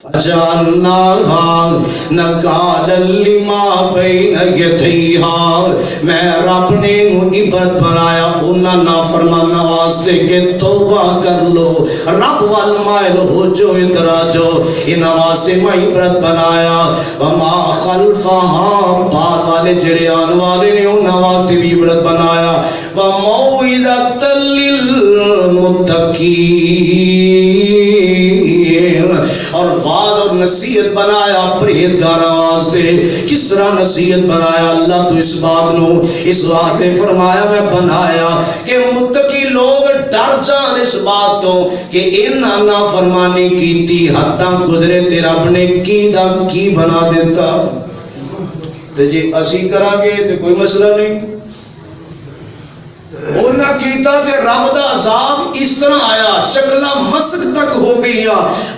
جعلناها نکالا لما بین یدیہا، میں رب نے عبرت بنایا انہاں نافرماناں واسطے کہ توبہ کر لو، رب والمائل ہو جو ادراجو، انہاں واسطے میں عبرت بنایا، وما خلفہا پار والے جڑے آن والے نے انہاں واسطے بھی عبرت بنایا، وموعظۃ للمتقین، اور وعد اور نصیحت بنایا پرہیزگاراں واسطے۔ کس طرح نصیحت بنایا؟ اللہ تو اس بات نو اس واسطے فرمایا میں بنایا کہ متقی لوگ ڈر جان اس بات تو کہ انہاں نافرمانی کیتی حتاں گزرے تے رب نے کی دا کی بنا دیتا، تے جی اسی کرا گے تے کوئی مسئلہ نہیں۔ انہاں کیتا تے رب دا عذاب اس طرح آیا، شکلہ مسک تک ہو گیا،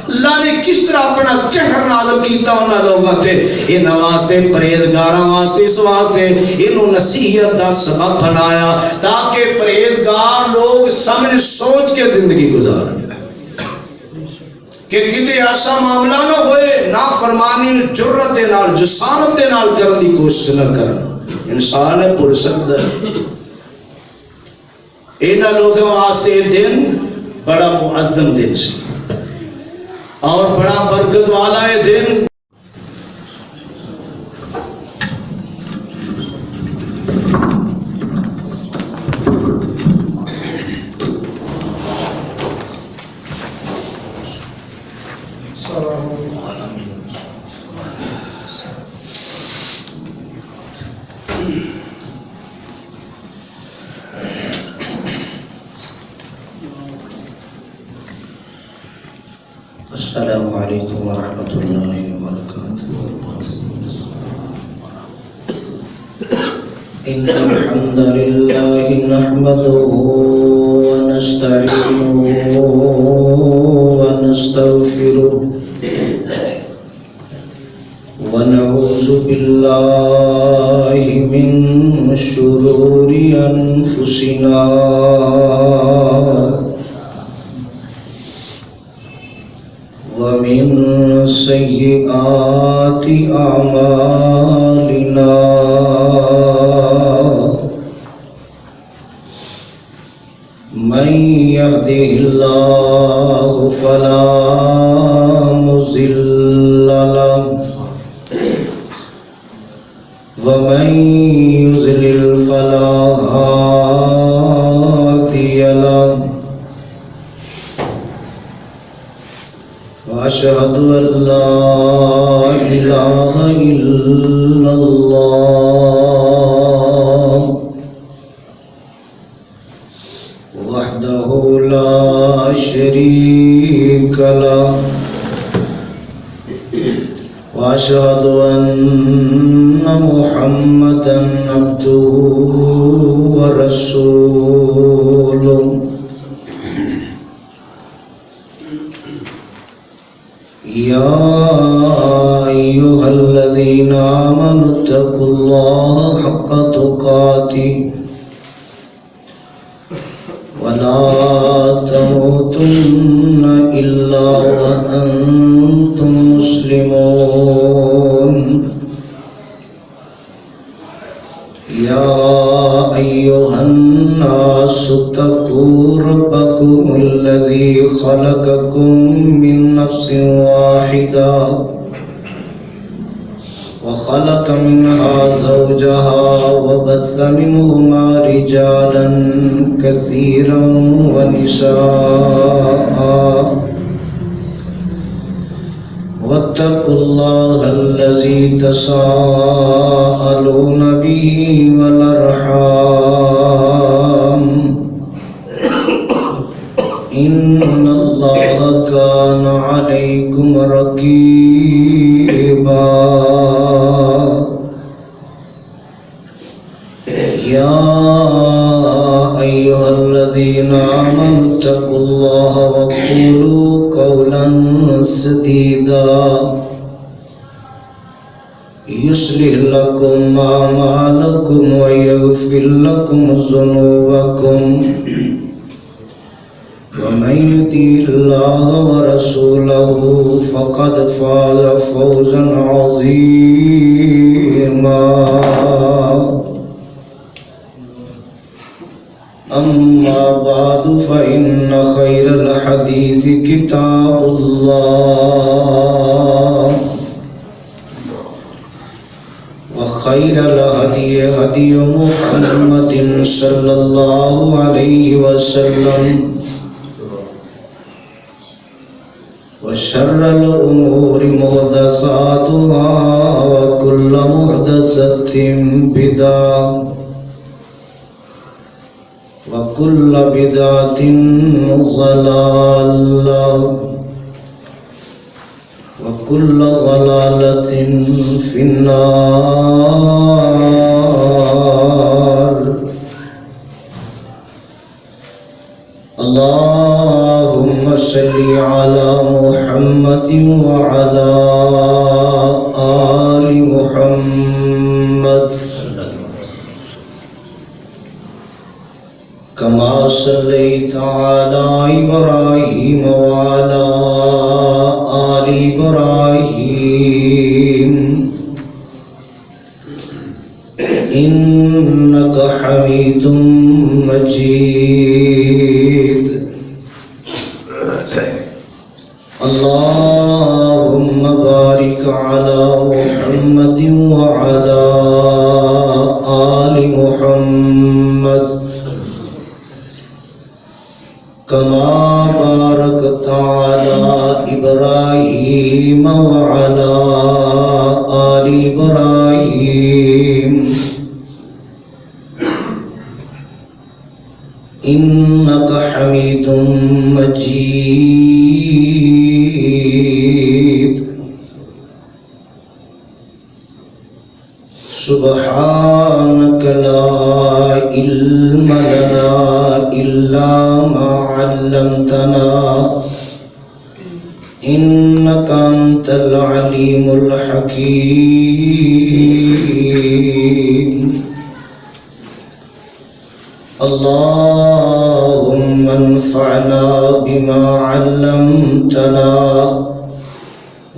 اللہ نے کس طرح اپنا قہر نازل کیتا انہاں لوگاں تے۔ انہاں واسطے پرہیزگاراں واسطے اس واسطے انہوں نصیحت دا سبب بنایا تاکہ پرہیزگار لوگ سمجھ سوچ کے زندگی گزاریں، کہ کتے ایسا معاملہ نہ ہوئے نافرمانی جرت دے نال جسارت دے نال کرن دی کوشش نہ کرن۔ انسان ہے پڑھ سکتا ہے۔ انہاں لوگوں واسطے دن بڑا معظم دن سی اور بڑا برکت والا ہے دن۔ السلام علیکم ورحمۃ اللہ وبرکاتہ۔ ان الحمد للہ نحمده ونستعینه ونستغفره ونعوذ باللہ من شرور انفسنا ومن سیئات اعمالنا، من يهده الله فلا مضل له ومن يضلل فلا هادي له، وأشهد أن لا إله إلا الله وحده لا شريك له، وأشهد أن محمدا عبده ورسوله۔ يا أيها الذين آمنوا اتقوا الله حق تقاته ولا تموتن إلا وأنتم مسلمون۔ يا أيها الناس اتقوا ربكم الذي خلقكم من نفس واحدة وخلق منها زوجها وبث منهما رجالا كثيرا ونساء، واتقوا الله الذي تساءلون به والأرحام، إن الله كان عليكم رقيبا۔ يا أيها الذين آمنوا اتقوا الله وقولوا قولا سديدا يصلح لكم أعمالكم ويغفر لكم ذنوبكم ومن يطع الله ورسوله فقد فاز فوزا عظيما. أما بعد فإن خير الحديث كتاب الله وخير الهدي هدي محمد صلى الله عليه وسلم وشر الأمور محدثاتها وكل محدثة بدعة وكل بدعة ضلالة وكل ضلالة في النار. اللهم صل على محمد وعلى آل محمد كما صليت على إبراهيم وعلى آل إبراهيم إنك حميد مجيد. اللهم بارك على محمد وعلى آل محمد كما باركت على إبراهيم وعلى آل إبراهيم إنك حميد مجيد. سبحانك لا علم لنا إلا ما علمتنا إنك أنت العليم الحكيم. اللهم انفعنا بما علمتنا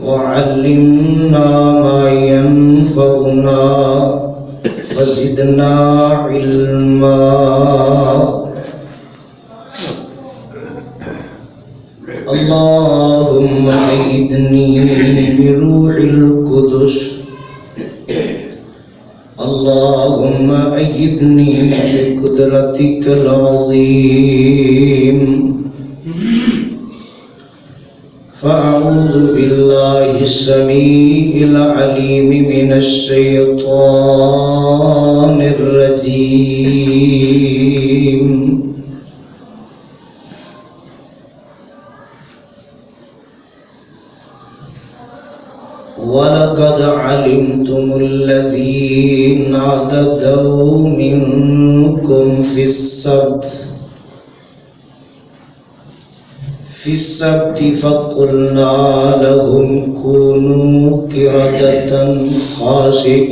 وعلمنا ما ينفعنا وزدنا علما. اللهم أيدني بروح القدس. اللهم أيدني بقدرتك العظيم. فأعوذ بالله السميع العليم من الشيطان الرجيم. وَلَقَدْ عَلِمْتُمُ الَّذِينَ اعْتَدَوْا مِنكُمْ فِي السَّبْتِ فَقُلْنَا لَهُمْ كُونُوا قِرَدَةً خَاسِئِينَ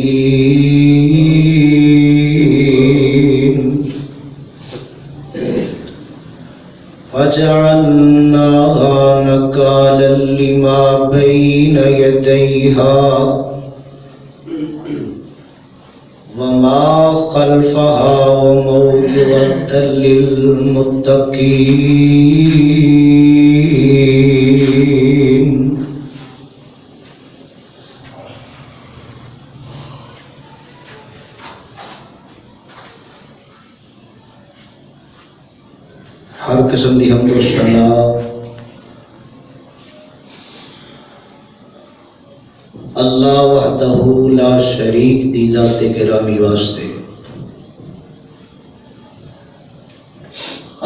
فَجَعَلْنَاهَا نَكَالًا لِمَا بَيْنَ يَدَيْهَا وَمَا خَلْفَهَا وَمَوْعِظَةً لِلْمُتَّقِينَ. ہر قسم دی حمد و ثنا اللہ وحدہ لا شریک دی ذات گرامی واسطے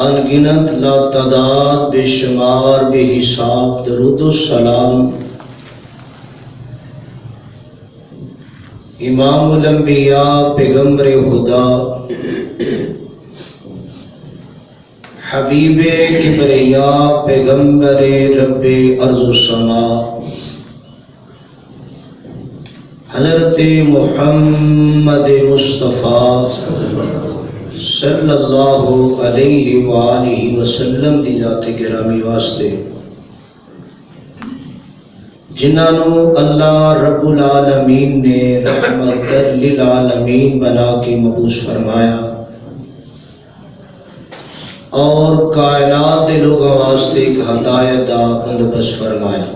ان گنت لا تعداد بے شمار بے حساب درود و سلام امام الانبیاء پیغمبر خدا حبیب کبریا پیغمبر رب ارض و سما حضرت محمد مصطفیٰ صلی اللہ علیہ وآلہ وسلم دی ذات گرامی واسطے جنہاں نو اللہ رب العالمین نے رحمت للعالمین بنا کے مبعوث فرمایا اور کائنات دے لوگاں واسطے ایک ہدایت دا بندوبست فرمایا۔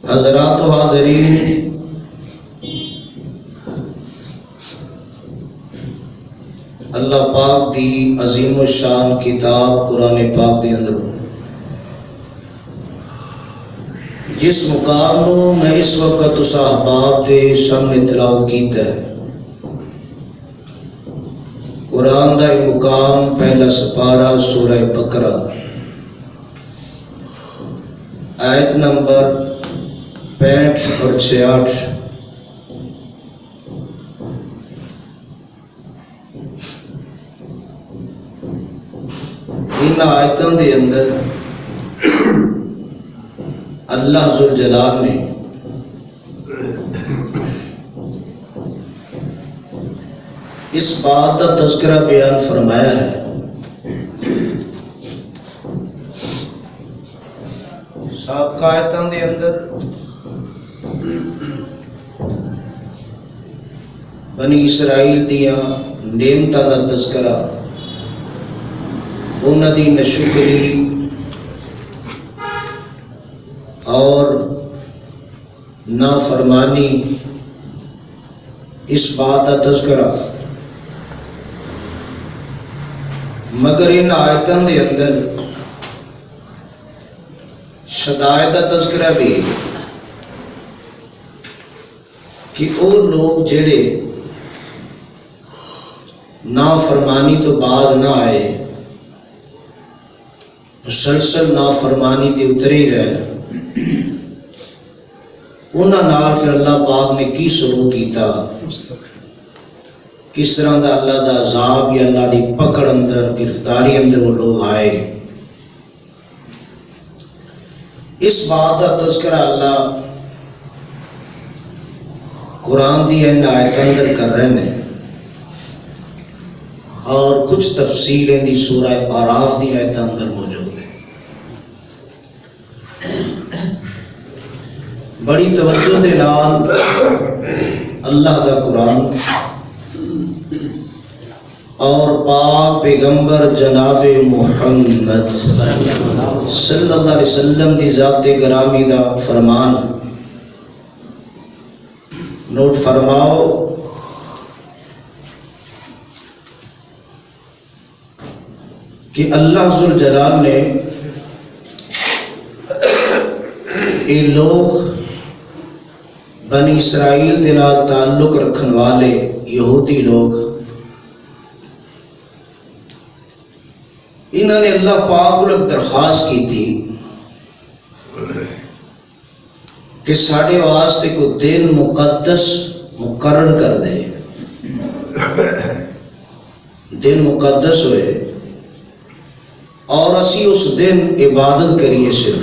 حضرات و حاضرین، اللہ پاک دی عظیم الشان کتاب قرآن پاک دے اندر جس مقام نو میں اس وقت اس احباب دے سامنے تلاوت کیتا ہے، قرآن دا مقام پہلا سپارہ سورہ بقرہ آیت نمبر 65 اور 66۔ ان آیتوں دے اندر اللہ ذوالجلال نے اس بات کا تذکرہ بیان فرمایا ہے سابقہ آیتوں دے اندر بنی اسرائیل دیاں نعمتاں دا تذکرہ، انہاں دی ناشکری اور نافرمانی، اس بات کا تذکرہ، مگر ان آیتوں دے اندر شدائد کا تذکرہ بھی ہے کہ وہ لوگ جڑے نافرمانی تو بعد نہ آئے، مسلسل نافرمانی دے اترے ہی رہے، انہاں نال پھر اللہ پاک نے کی سلوک کیتا، کس طرح دا اللہ دا عذاب یا اللہ دی پکڑ اندر، گرفتاری اندر وہ لوگ آئے۔ اس بات کا تذکرہ اللہ قرآن دی ان آیت اندر کر رہے ہیں اور کچھ تفصیل ان دی سورہ اعراف دی آیت اندر موجود ہے۔ بڑی توجہ دے نال اللہ دا قرآن اور پاک پیغمبر جناب محمد صلی اللہ علیہ وسلم دی ذات گرامی دا فرمان نوٹ فرماؤ کہ اللہ ذوالجلال نے یہ لوگ بنی اسرائیل دے نال تعلق رکھن والے یہودی لوگ، انہوں نے اللہ پاک کو ایک درخواست کی تھی کہ ساڑھے واسطے کو دن مقدس مقرر کر دے، دن مقدس ہوئے اور اسی اس دن عبادت کریے، صرف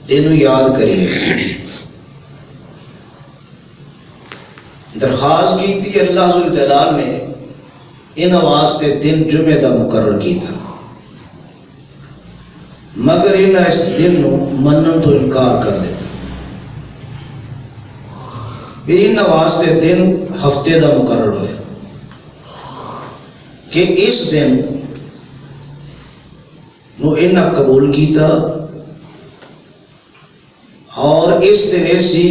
دن یاد کریے۔ درخواست کی تھی اللہ ذوالجلال نے، ان واسطے دن جمعہ دا مقرر کی تھا، مگر انہیں اس دن نو منن تو انکار کر دیتا۔ پھر ان واسطے دن ہفتے دا مقرر ہویا کہ اس دن نو انہیں قبول کیتا، اور اس دن ایسی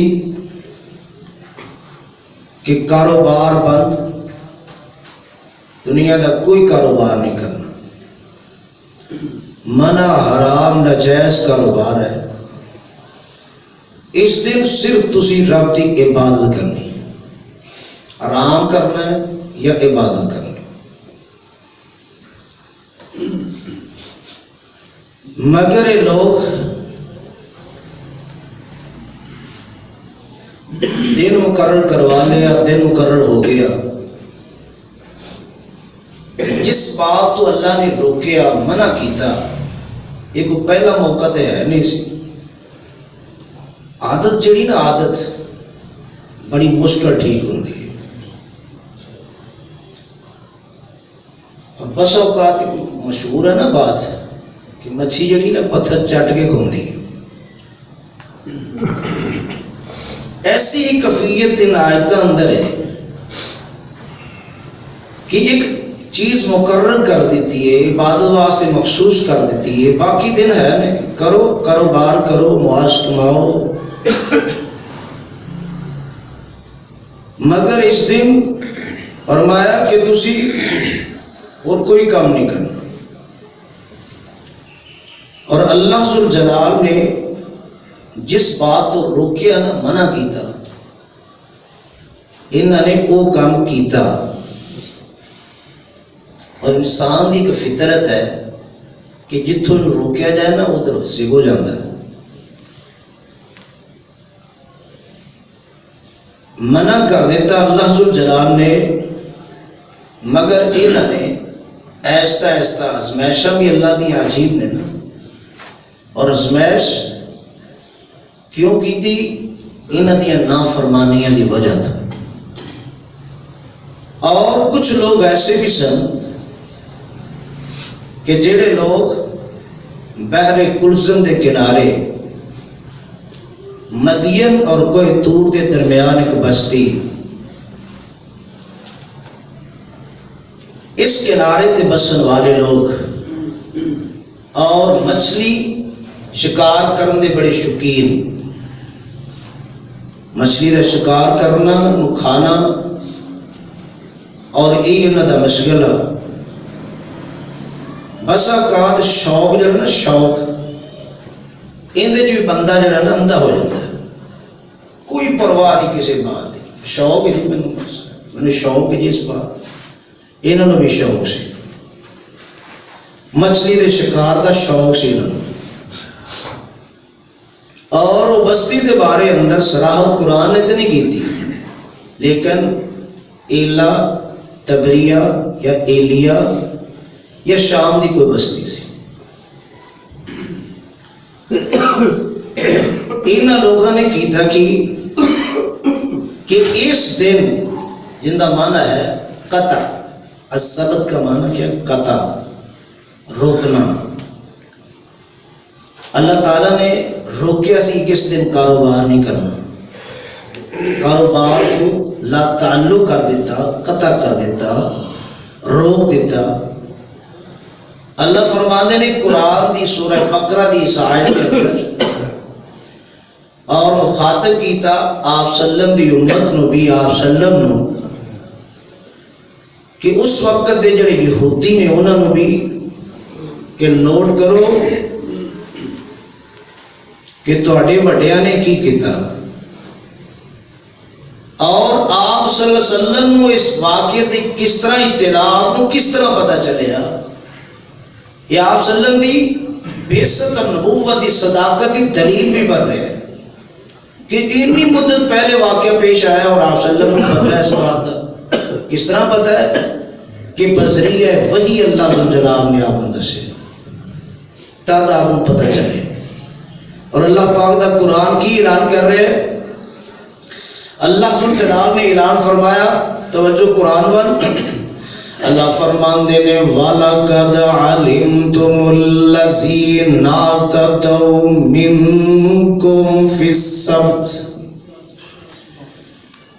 کہ کاروبار بند، دنیا دا کوئی کاروبار نہیں کرنا، منع حرام ناجائز کاروبار ہے۔ اس دن صرف تسی رب دی عبادت کرنی، آرام کرنا ہے یا عبادت کرنی۔ مگر یہ لوگ دن مقرر کروا لیا، دن مقرر ہو گیا، جس بات تو اللہ نے روکیا، منع کیتا، یہ کوئی پہلا موقع تو ہے نہیں سی۔ عادت جڑی نا، عادت بڑی مشکل ٹھیک ہوندی ہے۔ اور بس اوقات مشہور ہے نا بات کہ مچھی جڑی نا پتھر چٹ کے کھوندی، ایسی کیفیت ان آیتاں اندر ہے کہ ایک چیز مقرر کر دیتی ہے، عبادت واسطے مخصوص کر دیتی ہے، باقی دن ہے نہیں، کرو کاروبار کرو، معاش کماؤ، مگر اس دن فرمایا کہ تسی اور کوئی کام نہیں کرنا۔ اور اللہ ذوالجلال نے جس بات تو روکیا نا، منع کیتا، انہوں نے وہ کام کیتا۔ اور انسان کی ایک فطرت ہے کہ جتوں روکیا جائے نا ادھر سگو جاتا ہے۔ منع کر دیتا اللہ ذوالجلال نے، مگر انہوں نے ایستا ایستا ازمائشاں بھی اللہ دی عجیب نے نا، اور ازمائش کیوں کی تھی؟ انہوں دیا نافرمانیاں دی وجہ تو۔ اور کچھ لوگ ایسے بھی سن کہ جڑے لوگ بحر کلثم دے کنارے مدین اور کوہ طور کے درمیان ایک بستی، اس کنارے تے بسن والے لوگ اور مچھلی شکار کرنے دے بڑے شوقین، مچھلی دا شکار کرنا، انہوں کھانا، اور یہ انہوں دا مشغلہ۔ بس اوقات شوق جڑا نا، شوق اندر بھی بندہ جڑا نا اندھا ہو جاتا ہے، کوئی پرواہ نہیں کسی بات کی، شوق ہی نہیں، میں شوق ہے جس بات، انہوں نے بھی شوق سی، مچھلی دے شکار دا شوق سی انہوں نے۔ اور وہ بستی دے بارے اندر صراحت قرآن نے تو نہیں کی تھی، لیکن ایلا تبریہ یا ایلیا یا شام دی کوئی بستی سی۔ انہاں لوگوں نے کی تھا کہ اس دن جن کا معنی ہے قطع، السبت کا معنی کیا؟ قطع، روکنا۔ اللہ تعالیٰ نے روکیا سی کس دن کاروبار نہیں کرنا، کاروبار کو لا تعلق کر دیتا، قطع کر دیتا، روک دیتا۔ اللہ فرمانے نے قرآن دی سورہ بقرہ دی اس آیت کے اندر اور مخاطب کیتا آپ سلم دی امت نو بھی، آپ سلم نو، کہ اس وقت دے جڑے یہودی نے انہوں نے بھی کہ نوٹ کرو کہ تواڈے وڈیاں نے کی کیتا، اور آپ صلی اللہ علیہ وسلم نو اس واقعے دی کس طرح اطلاع نو کس طرح پتہ چلیا؟ یہ آپ صلی اللہ علیہ وسلم دی بعثت النبوت دی صداقت دی دلیل بھی بن رہے ہیں کہ اتنی مدت پہلے واقعہ پیش آیا اور آپ صلی اللہ علیہ وسلم کو پتہ ہے اس بات کا۔ کس طرح پتہ ہے؟ کہ بذریعہ وحی اللہ ذوالجلال نے آپ اندر سے تب آپ کو پتہ چلے۔ اور اللہ پاک دا قرآن کی اعلان کر رہے ہیں، اللہ ذوالجلال نے اعلان فرمایا، توجہ قرآن وال، اللہ فرمان دینے وَلَقَدْ عَلِمْتُمُ الَّذِينَ اعْتَدَوْا مِنْكُمْ فِي السَّبْتِ،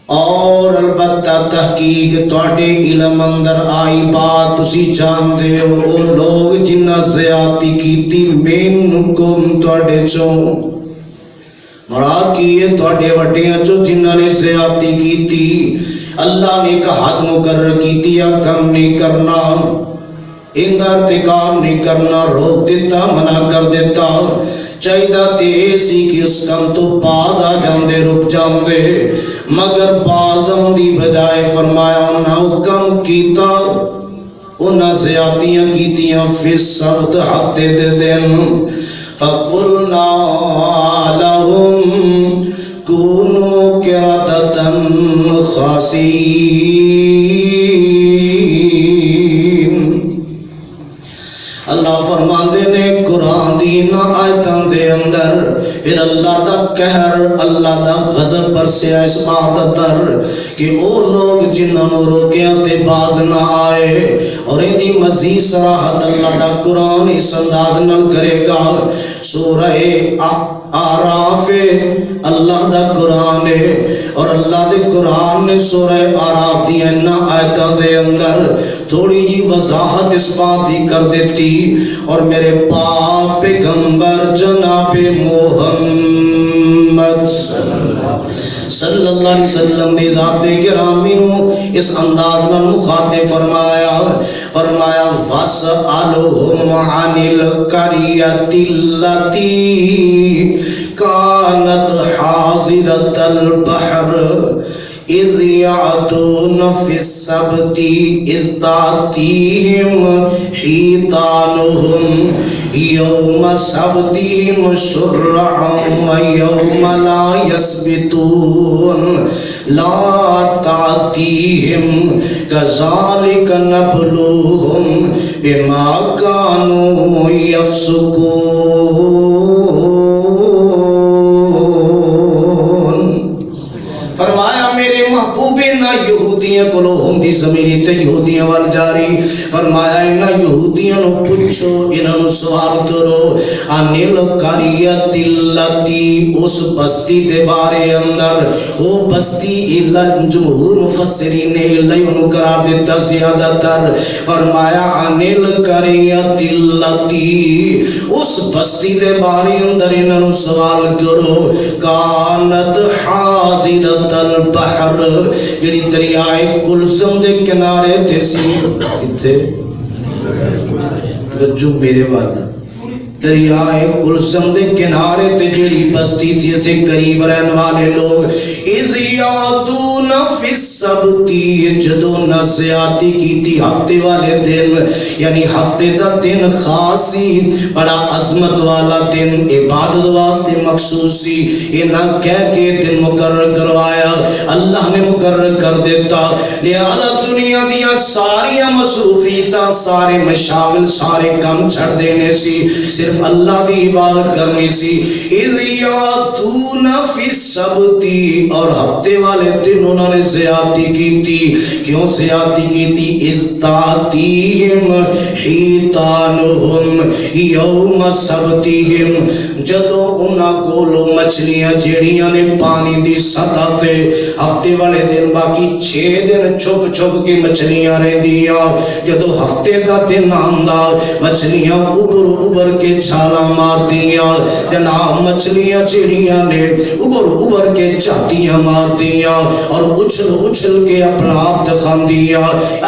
اور البتہ تحقیق تواڈے علم اندر آئی بات تسی جاندے ہو، وہ لوگ جنہاں زیادتی کیتی منکم تواڈے چوں، مراد کی ہے تواڈے وڈیاں چوں جنہاں نے زیادتی کیتی، اللہ نے ایک حد مقرر کیتی، کم نہیں کرنا، ان کا ارتکاب نہیں کرنا، روک دیتا، منع کر دیتا، چاہیدہ تے سی کہ اس کم تو بعد آ جاندے، رک جاندے، مگر بازوں دی بجائے فرمایا انہاں حکم کیتا، انہاں زیادتیاں کیتیاں فی السبت ہفتے دے دن، فَقُلْنَا لَهُمْ كُونُوا قِرَدَةً خَاسِئِينَ۔ اللہ فرماندے نے قرآن دی آیتاں دے اندر اندر پھر اللہ دا قہر اللہ دا غضب برسیا اس بات در کہ او لوگ جنہوں نے روکیاں تے باز نہ آئے اور ایدی مزید صراحت اللہ دا قرآن اس انداز نل کرے گا سورہ آراف اللہ دا قرآن ہے اور اللہ دے قرآن نے سورہ آراف دی اینا آیتہ دے اندر تھوڑی جی وضاحت اس بات دی کر دیتی اور میرے پاک پیغمبر جناب محمد صلی اللہ علیہ وسلم نے ذات گرامی نو اس انداز میں مخاطب فرمایا وَاسْأَلُهُمْ عَنِ الْقَرْيَةِ الَّتِي كَانَتْ حَاضِرَةَ الْبَحْرِ اِذْ يَعْدُونَ فِي السَّبْتِ اِذْ تَأْتِيهِمْ حِيتَانُهُمْ يَوْمَ سَبْتِهِمْ شُرَّعًا وَيَوْمَ لَا يَسْبِتُونَ لَا تَأْتِيهِمْ كَذَلِكَ نَبْلُوهُمْ بِمَا كَانُوا يَفْسُقُونَ فرمایا میرے محبوب نہ یہودیاں کو ہم دی زمینی تے یہودیاں وال جاری فرمایا نہ یہودیاں نو پوچھو انہاں نو سوال کرو انل قریۃ التی اس بستی دے بارے اندر او بستی الا جمہور مفسرین نے انہوں قرار دیتا زیادہ تر فرمایا انل قریۃ التی اس بستی دے بارے اندر انہاں نو سوال کرو کانت حاضرۃ البحر جڑی دریائے کلثم دے کنارے تے سی کتے توجہ میرے والا دریائے کلثم دے کنارے تے جڑی بستی تھی سے قریب رہن والے لوگ اذ یادون فی السبت جدو نزیاتی کی تھی ہفتے والے دن یعنی ہفتے دا دن خاصی بڑا عظمت والا دن عبادت واسطے مخصوصی یہ نہ کہہ کے دن مقرر کروایا اللہ نے مقرر کر دیتا لہذا دنیا دیا ساری مصروفیتاں سارے مشاغل سارے کم چھڑ دینے سی صرف اللہ دی عبادت کرنی سی اذ یاتون فی السبت اور ہفتے والے دن انہوں نے زیادتی کی تھی کیوں زیادتی کی تھی اذ تاتیہم حیتانہم یوم سبتہم جدو انہاں کولو مچھلیاں جیڑیاں نے پانی دی سطح تے ہفتے والے دن باقی 6 دن چھپ چھپ کے مچھلیاں رہ دیا جدو ہفتے دا دن آندا مچھلیاں اوپر کے چھالا مار دیا جناب مچھلیاں چڑیاں نے اوپر کے چاٹیاں مار دیا اور اچھل کے اپنا آپ دکھان دیا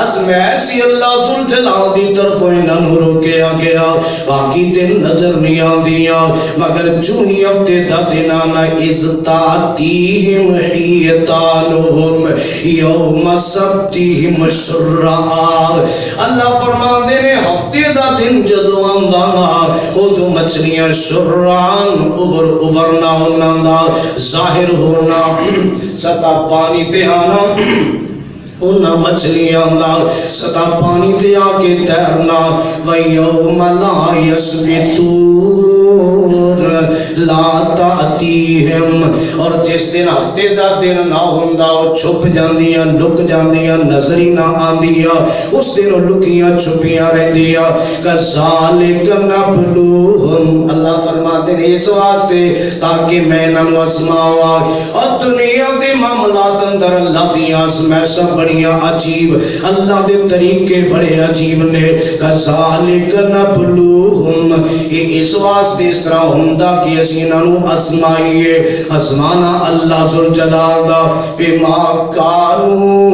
اس میں ایسی اللہ ذوالجلال دی طرف انہاں نو روکیا گیا باقی دن نظر نہیں آندیا مگر جو ہی ہفتے دا دن آنا اذ تاتیہم حیتانہم یوم سبتہم شرعا اللہ فرمان دے نے ہفتے دا دن جدو آندانا او دو مچھلیاں شرعان ابرنا ہونا ظاہر ہونا سطح پانی تے آنا انہاں مچھلیاں دا سطح پانی تے آکے تیرنا وَيَوْمَ لَا يَسْبِتُونَ لَا تَأْتِيهِمْ اور جس دن ہفتے دا دن نہ ہوندا وہ چھپ جاندیاں لک جاندیاں نظری نہ آندیاں اس دن لکیاں چھپیاں رہ دیا كَذَلِكَ نَبْلُوهُمْ اللہ فرما دے اس واسطے تاکہ میں نہ آزماؤں اور دنیا دے معاملات اندر اللہ دی آزمائش بڑیاں عجیب اللہ دے طریقے بڑے عجیب نے کذالک نبلوہم یہ اس واسطے اس طرح ہوندا کہ اسی انہوں آزمائیے آزمانا اللہ ذوالجلال دا بما کانوا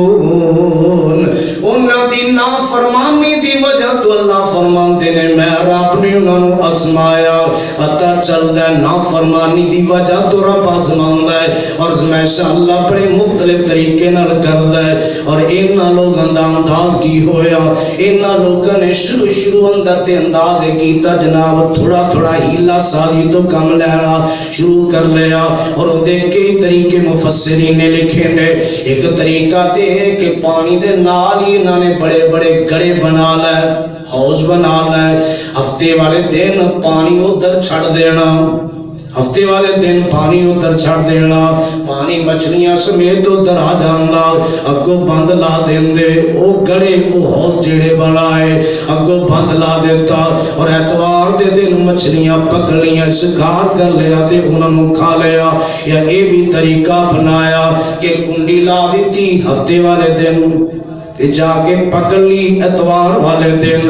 یفسقون انہاں دی نافرمانی دی وجہ تو اللہ فرمان دینے میں رب نے انہوں آزمایا پتہ چل دے نافرمانی دی وجہ تو رب آزمان دے اور زمیشہ اللہ بڑے مختلف طریقے نہ کر دے اور انہاں لوگ انداز کی ہویا انہاں لوگوں نے شروع اندر تے انداز کیتا جناب تھوڑا ہیلا سازی تو کم لینا شروع کر لیا اور دیکھ کے طریقے مفسرین نے لکھے نے ایک طریقہ تے کہ پانی دے نال ہی انہوں نے بڑے بڑے گڑے بنا لے حوض بنا لے، ہفتے والے دن پانی ادھر چھڑ دینا، ہفتے والے دن پانی ادھر چھڑ دینا، پانی مچھلیاں سمیت ادھر آ جانا، اگوں بند لا دیندے، او گڑے او حوض جڑے بنائے اگوں بند لا دیتا، اور اتوار دے دن مچھلیاں پکڑ لیاں، شکار کر لیا تے انہاں نوں کھا لیا۔ یا اے بھی طریقہ بنایا کہ کنڈی لا دیتی ہفتے والے دن تے جا کے پکڑ لی اتوار والے دن،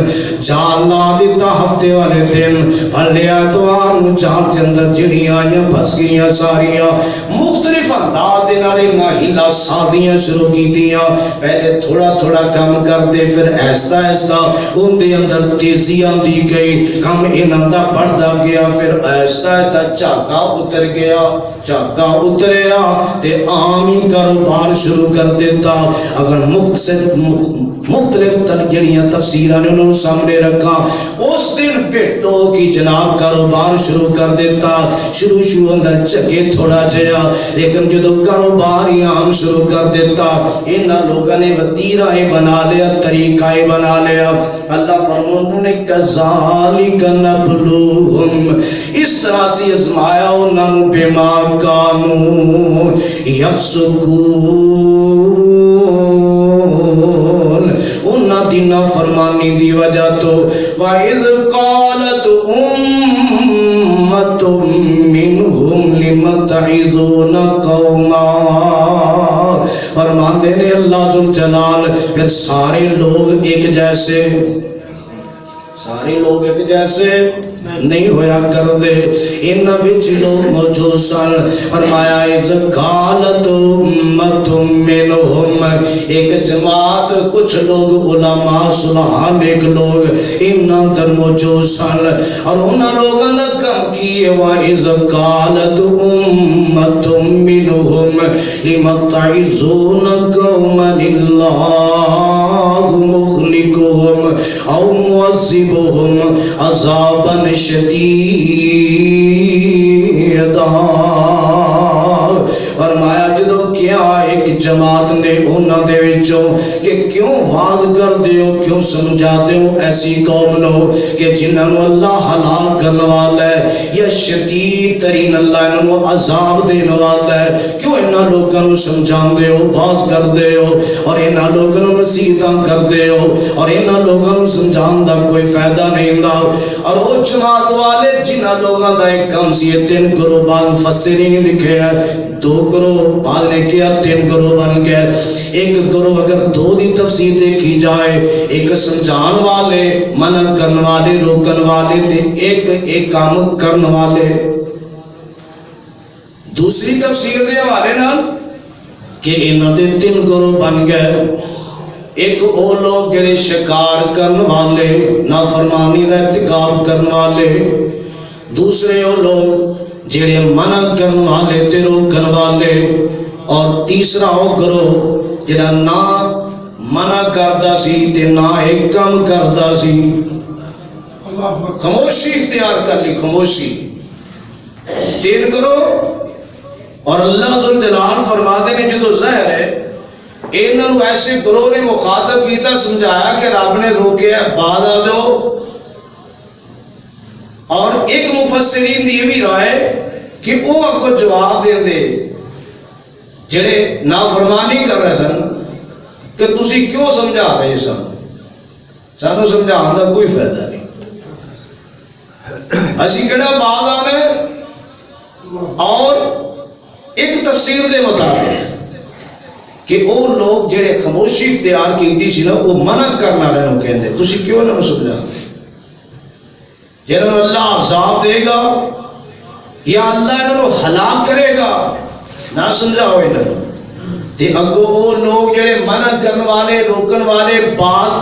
جال لا دیتا ہفتے والے دن، پڑھ لیا اتوار نو جال کے اندر جڑیاں آئیاں پھس گئیاں ساریاں، مختلف انداز دے نال انہاں ہلا سادیاں شروع کیتیاں، پہلے تھوڑا تھوڑا کم کر دے، پھر ایسا ایسا ان دے اندر تیزی آندی گئی، کم انہاں دا بڑھدا گیا، پھر ایسا ایسا جھاگا اتر گیا، جھاگا اتریا تے عام ہی کاروبار شروع کر دیتا۔ اگر مختلف جڑیاں تفسیراں نے انہوں سامنے رکھا، اس دن بیٹو کی جناب کاروبار شروع کر دیتا، شروع اندر چکے تھوڑا جیا، لیکن جدو کاروبار ہی عام شروع کر دیتا، انہاں لوگوں نے وتیرہ بنا لیا، طریقہ بنا لیا۔ اللہ فرماتا نے کذالک نبلوہم، اس طرح سے ازمایا انہوں بما کانوا یفسقون، انہاں دی نافرمانی دی وجہ تو۔ وَإِذْ قَالَتْ أُمَّةٌ مِّنْهُمْ لِمَ تَعِظُونَ قَوْمًا، فرماندے نے اللہ ذوالجلال پھر سارے لوگ ایک جیسے، سارے لوگ ایک جیسے نہیں ہویا کر دے، ان وچ لوگ موجود سن۔ فرمایا اذ قالت امت منہم، ایک جماعت کچھ لوگ علماء صلحاء نیک لوگ ان اندر موجود سن، اور انہاں لوگوں نے کم کیے، وَإِذْ قَالَتْ أُمَّةٌ مِّنْهُمْ لِمَ تَعِظُونَ قَوْمًا اللَّهُ مُخْلِقُهُمْ أَوْ مُعَذِّبُهُمْ عَذَابًا شدیدہ۔ فرمایا جدو کیا ایک جماعت نے انہوں دے وچوں کہ کیوں واض کر دیو، کیوں سمجھا دیو ایسی قوم نو کہ جنہوں اللہ ہلاک کرنے والا ہے، یا شدید ترین اللہ انہوں عذاب دینے والا ہے، کیوں انہوں لوگوں نو سمجھان دیو، واض کر دیو، اور انہوں لوگوں نو نصیحتاں کر دیو، اور انہوں لوگوں نو سمجھان دا کوئی فائدہ نہیں دا۔ اور وہ جماعت والے جنہوں لوگوں دا ایک کم سی 3 گروہ، بعد مفسرین لکھے ہے 2 گروہ، بعد نے کیا 3 گروہ بن گئے۔ ایک گروہ اگر 2 دی تفسیر دیکھی جائے، ایک سمجھان والے، منع کرنے والے، روکن والے، ایک کام کرنے والے۔ دوسری تفسیر دے حوالے نال کہ انہوں دے 3 گروہ بن گئے، ایک وہ لوگ جڑے شکار کرنے والے، نافرمانی کا ارتکاب کرنے والے، دوسرے وہ لوگ جڑے منع کرنے والے تے روکن والے، اور تیسرا وہ گروہ جڑا نہ منع کردا سی تے نہ ایک کام کردا سی، خاموشی اختیار کر لی، خاموشی۔ 3 گروہ، اور اللہ ذوالجلال فرماتے ہیں جو ظاہر ہے انہوں ایسے گروہ نے مخاطب کیتا، سمجھایا کہ رب نے روکے بعد آ جاؤ۔ اور ایک مفسرین دی بھی رائے کہ وہ آپ کو جواب دیں دے جڑے نافرمانی کر رہے سن کہ تسی کیوں سمجھا رہے سن، سانو سمجھان دا کوئی فائدہ نہیں، اسی کہڑا بعد آنے۔ اور ایک تفسیر دے مطابق کہ وہ لوگ جڑے خاموشی اختیار کیتی سی نا، وہ منع کرنا رہنوں کہندے تسی کیوں انہوں سمجھا دے، جنہوں اللہ عذاب دے گا یا اللہ انہوں ہلاک کرے گا، نہ سمجھاؤ انہوں تے اگو وہ لوگ جڑے منع کرنے والے، روکن والے، بات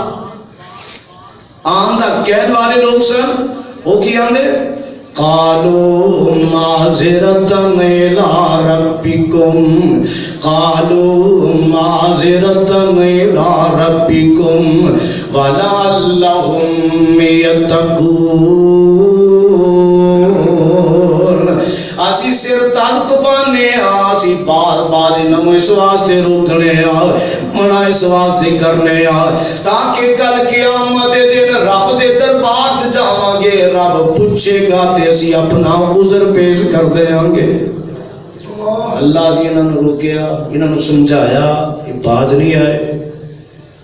آندہ قید والے لوگ سن، وہ کی آندے قالوا معذرة إلى ربكم، قالوا معذرة إلى ربكم ولعلهم يتقون۔ آسی سر تک پانے آسی بار بار نمو اس واسطے روکنے منع اس واسطے کرنے تاکہ کل قیامت دے دن رب دے دربار چ جاواں گے رب پوچھے گا تے اسی اپنا عذر پیش کر دیاں گے اللہ سے انہوں نے روکیا انہوں نے سمجھایا یہ باز نہیں آئے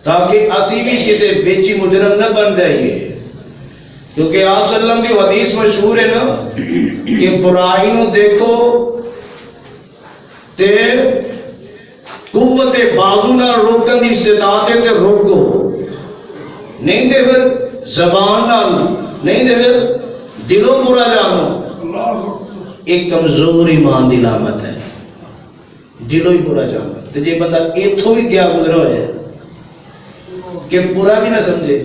تاکہ اسی بھی کتے ویچی مجرم نہ بن جائیے کیونکہ آپ صلی اللہ علیہ وسلم کی حدیث مشہور ہے نا کہ برائی نو دیکھو تے قوت بازو نہ روکن دی استطاعت ہے تے روکو نہیں دے پھر زبان نال نہیں دے پھر دلوں برا جانو ایک کمزور ایمان دی علامت ہے دلوں ہی برا جانو تے جے بندہ ایتھوں ہی گیا گزرا ہو جائے کہ برا بھی نہ سمجھے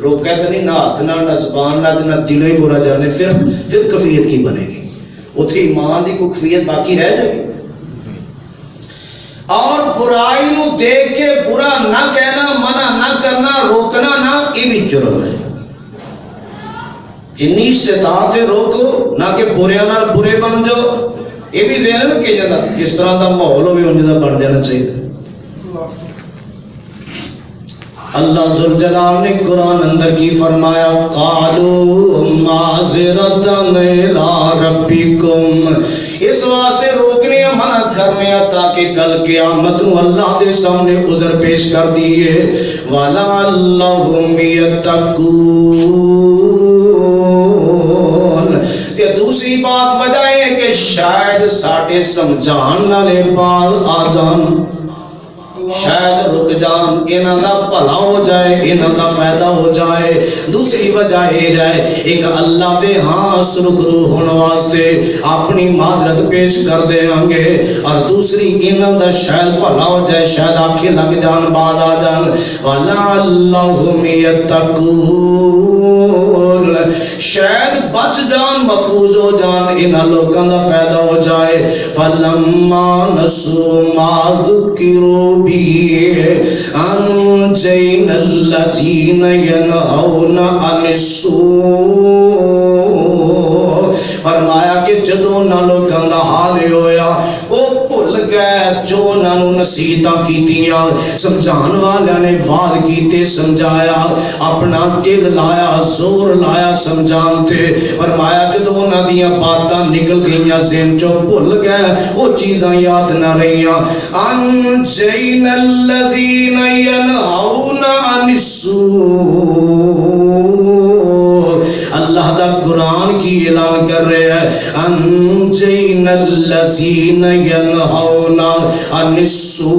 روکا تو نہیں نہ ہاتھ نہ زبان نہ دلوں ہی برا جانے پھر کفیت کی بنے گی اتھے ایمان دی کوئی کفیت باقی رہ جائے گی اور برائی نو دیکھ کے برا نہ کہنا منع نہ کرنا روکنا نہ یہ بھی جرم ہے جنی استطاعت ہے روکو نہ کہ برے نال برے بن جاؤ یہ بھی ذہن میں کہ جاتا جس طرح دا ماحول ہوئے ان جدا بن جانا چاہیے اللہ ذوالجلال نے قرآن اندر کی فرمایا قالوا معذرتن الی ربکم اس واسطے روکنے منع کرنے تاکہ کل قیامت نو اللہ دے سامنے عذر پیش کر دیئے وَلَعَلَّهُمْ يَتَّقُونَ یہ دوسری بات وجہ ہے کہ شاید ساڑھے سمجھان نالے بال آ جان شاید رک جان انہاں دا بھلا ہو جائے انہاں دا فائدہ ہو جائے دوسری وجہ یہ جائے ایک اللہ دے ہاں سرخرو ہونے واسطے اپنی معذرت پیش کر دے آنگے اور دوسری انہاں دا شاید بھلا ہو جائے شاید آنکھیں لگ جان بعد آ جان وَلَعَلَّهُمْ يَتَّقُونَ شاید بچ جان محفوظ ہو جان انہاں لوگاں دا فائدہ ہو جائے فَلَمَّا نَسُوا مَا ذُكِّرُوا بِهِ أَنجَيْنَا الَّذِينَ يَنْهَوْنَ عَنِ السُّوءِ فرمایا کہ جدوں نہ لوگاں دا حال ہویا وہ بھول گئے جو انہوں نصیحتاں کیتیاں سمجھان والے نے وعد کیتے سمجھایا اپنا دل لایا زور لایا سمجھانتے فرمایا جدوں انہاں دیاں باتاں نکل گئیاں ذہن چوں بھول گئے وہ چیزاں یاد نہ رہیاں انجینا الذین ینہون عن السوء اللہ دا قرآن کی اعلان کر رہے ہیں انجینا الذین ینہون عن السوء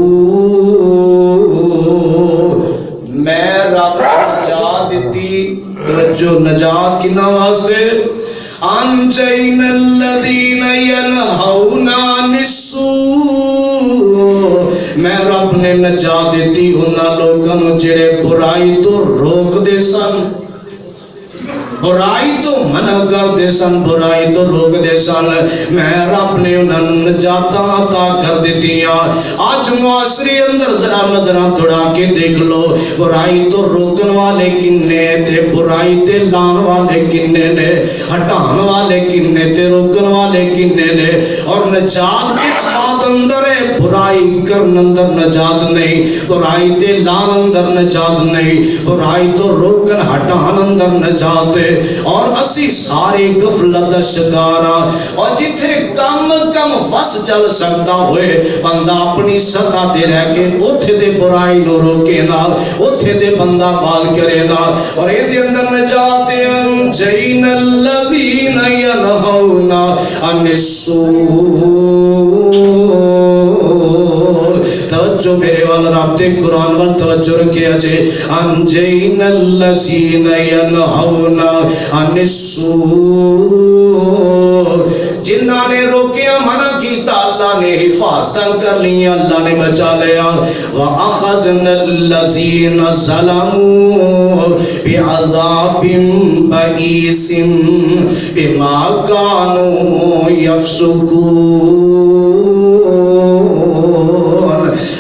میں رب نجات دیتی توجہ نجات کی نواسے انجینا الذین ینہون عن السوء میں رب نے نجات دیتی انہاں لوگوں جڑے برائی تو روک دے سن برائی تو منع کر دے سن برائی تو روک دے سن میں رب نے انہوں نجاتاں عطا کر دیتی آج معاشرے اندر ذرا نظراں تھوڑا کے دیکھ لو برائی تو روکن والے کنے تے برائی تے لان والے کنے نے ہٹان والے کنے تے روکن والے کنے نے اور نجات کس بات اندر ہے برائی کرن اندر نجات نہیں برائی تے لان اندر نجات نہیں برائی تو روکن ہٹان اندر نجات ہے اور اسی سارے غفلت شکارا اور جتھے کم از کم وس چل سکتا ہوئے بندہ اپنی سطح دے رہ کے اوتھے دے برائی نو روکے نا اوتھے دے بندہ بال کرے نا اور یہ دے اندر نجات انجین الذین ینہون عن السوء توجہ میرے والا رابطے قرآن وال توجہ رکھے اجے انجین الذین ینہون عن السوء جنہاں نے روکیا منع کیتا اللہ نے حفاظتاں کر لیا اللہ نے بچا لیا وَأَخَذْنَا الَّذِينَ ظَلَمُوا بِعَذَابٍ بَئِيسٍ بِمَا كَانُوا يَفْسُقُونَ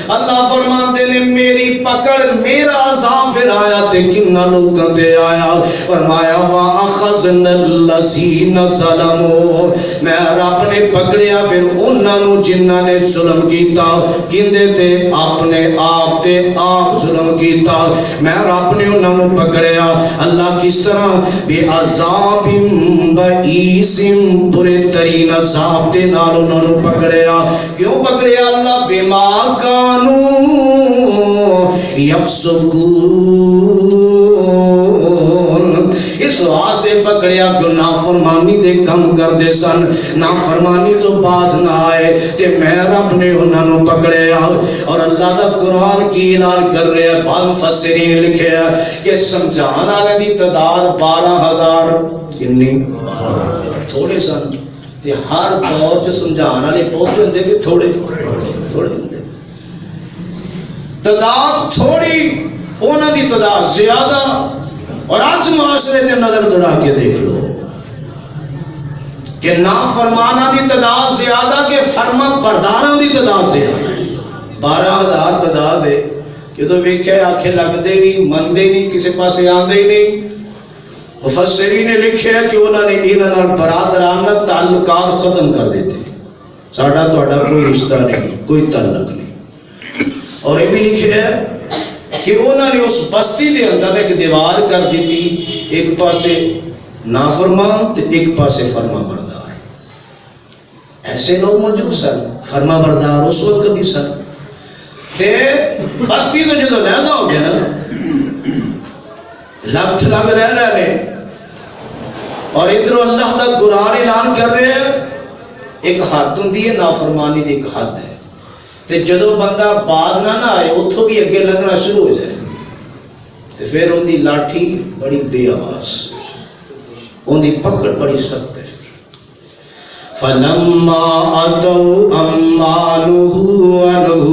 اللہ فرماتے نے میری پکڑ میرا عذاب پھر آیا تے کنہ لوگوں تے آیا فرمایا وَأَخَذْنَا الَّذِينَ ظَلَمُوا میں رب نے پکڑیا پھر انہوں جنہاں نے ظلم کیتا کندے تے اپنے آپ تے آپ ظلم کیتا میں رب نے انہوں پکڑیا اللہ کس طرح بے عذاب بئیس برے ترین عذاب دے نال انہوں پکڑیا کیوں پکڑیا اللہ بما کانوا یفسقون اس واسطے پکڑیا کہ نافرمانی دے کم کر دے سن نافرمانی تو باز نہ آئے تے میں رب نے انہوں پکڑیا اور اللہ دا قرآن کی اعلان کر رہے ہیں بعض مفسرین لکھے ہیں کہ سمجھانا والے دی تعداد 12,000 کتنی تھوڑے سن تے ہر دور جو سمجھانا والے پہنچے ہوندے کہ تھوڑے ہوندے تعداد تھوڑی انہاں دی تعداد زیادہ اور آج معاشرے تے نظر دوڑا کے دیکھ لو کہ نافرمانہ دی تعداد زیادہ کہ فرما برداروں دی تعداد زیادہ 12,000 تعداد ہے یہ تو ویکھے آنکھیں لگ دے نہیں مندے نہیں کسی پاسے آندے نہیں مفسرین نے لکھے کہ انہوں نے انہوں برادرانہ تعلقات ختم کر دیتے ساڑھا توڑا کوئی رشتہ نہیں کوئی تعلق نہیں اور یہ بھی لکھے ہے کہ انہوں نے اس بستی دے اندر ایک دیوار کر دیتی ایک پاسے نافرمان تے ایک پاسے فرما بردار ایسے لوگ موجود سن فرما بردار اس وقت بھی سن تے بستی تو جدو لیدہ ہو گیا نا لگ لگ رہے اور ادھر اللہ دا قرآن اعلان کر رہے ہیں ایک حد ہوندی ہے نافرمانی دی ایک حد ہے تے جدو بندہ باز نہ آئے اتھوں بھی اگے لگنا شروع ہو جائے تے پھر ان دی لاٹھی بڑی بے آواز ان دی پکڑ بڑی سخت ہے فَلَمَّا أَتَوْا عَمَّا نُهُوا عَنْهُ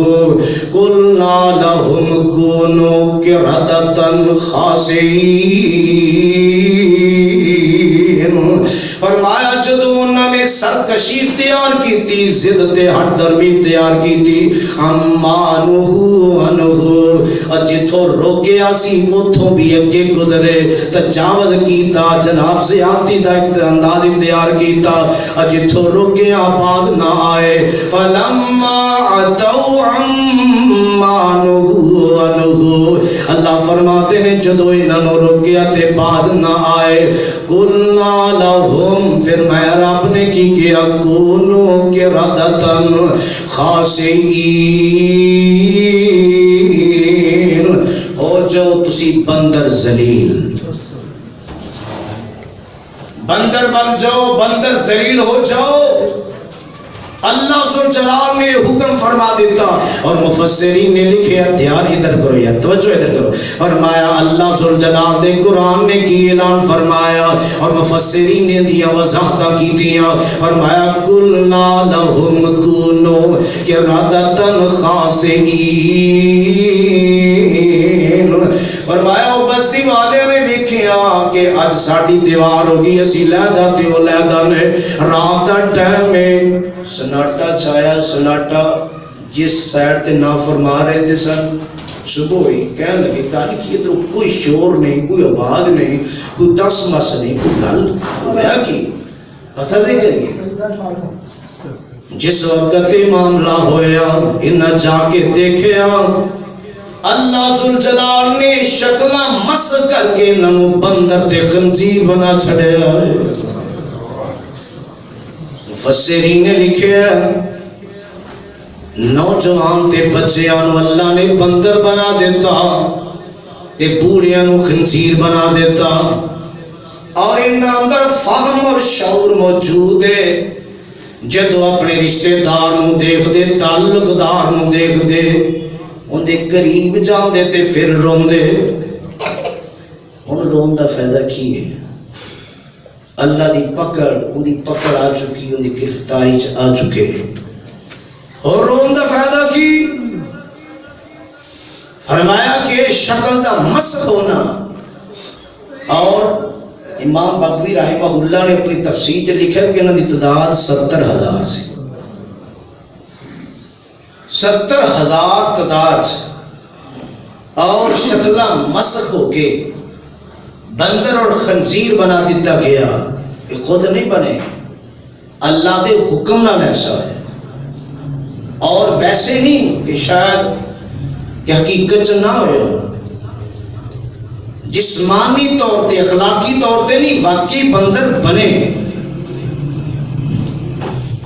قُلْنَا لَهُمْ كُونُوا قِرَدَةً خَاسِئِينَ فرمایا جدو انہوں نے سرکشی اختیار کی تھی ضد ہٹ درمی اختیار کی تھی عَمَّا نُهُوا عَنْهُ اور جتھوں روکیا سی اتھوں بھی اگے گزرے تجاوز کیتا جناب سے آتی دا انداز اختیار کیتا اور جتھوں رکیا بعد نہ آئے فَلَمَّا عَتَوْا عَمَّا نُهُوا عَنْهُ اللہ فرماتے ہیں جدو انہوں رکیا تے بعد نہ آئے قُلْنَا لَهُمْ پھر میں رب نے کی کیا كُونُوا قِرَدَةً خَاسِئِينَ ہو جو تسی بندر ذلیل بندر بن جاؤ بندر ذلیل ہو جاؤ اللہ ذوالجلال نے حکم فرما دیتا اور مفسرین نے لکھے دھیان ادھر کرو یا توجہ ادھر کرو فرمایا اللہ ذوالجلال نے قرآن نے کی اعلان فرمایا اور مفسرین نے دیا وضاحت کی دیا فرمایا قُلْنَا لَهُمْ كُونُوا قِرَدَةً خَاسِئِينَ فرمایا وہ بستی والے نے دیکھیا کہ آج ساڑی دیوار ہوگی اسی لیدہ دیو لیدہ نے رات ٹائم میں سناٹا چھایا سناٹا جس سائڈ تے نافرما رہے تھے سن صبح ہوئی کہنے لگے کہانی کی ادھر کوئی شور نہیں کوئی آواز نہیں کوئی ٹس مس نہیں کوئی گل ہویا کی پتہ نہیں کریے جس وقت معاملہ ہویا انہاں جا کے دیکھیا اللہ ذوالجلال نے شکلہ مس کر کے انہوں بندر تے خنزیر بنا چھڑے مفسرین نے لکھے نوجوان تے بچیاں اللہ نے بندر بنا دیتا تے بوڑھیاں خنزیر بنا دیتا اور ان اندر فہم اور شعور موجود ہے جدو اپنے رشتہ دار نو دیکھ دے تعلق دار نو دیکھ دے ان دے قریب جان دے تے پھر رون دے ان رون دا فائدہ کی ہے اللہ دی پکڑ ان دی پکڑ آ چکی ان دی گرفتاری آ چکے اور رون دا فائدہ کی فرمایا کہ شکل دا مسخ ہونا اور امام بغوی رحمہ اللہ نے اپنی تفسیر لکھا کہ انہوں دی تعداد 70,000 سے 70,000 تعداد سے اور شکلہ مسخ ہو کے بندر اور خنزیر بنا دیتا گیا. یہ خود نہیں بنے، اللہ دے حکم نال ایسا ہے. اور ویسے نہیں کہ شاید کہ حقیقت نہ ہوئے، جسمانی طور پہ اخلاقی طور پہ نہیں، واقعی بندر بنے.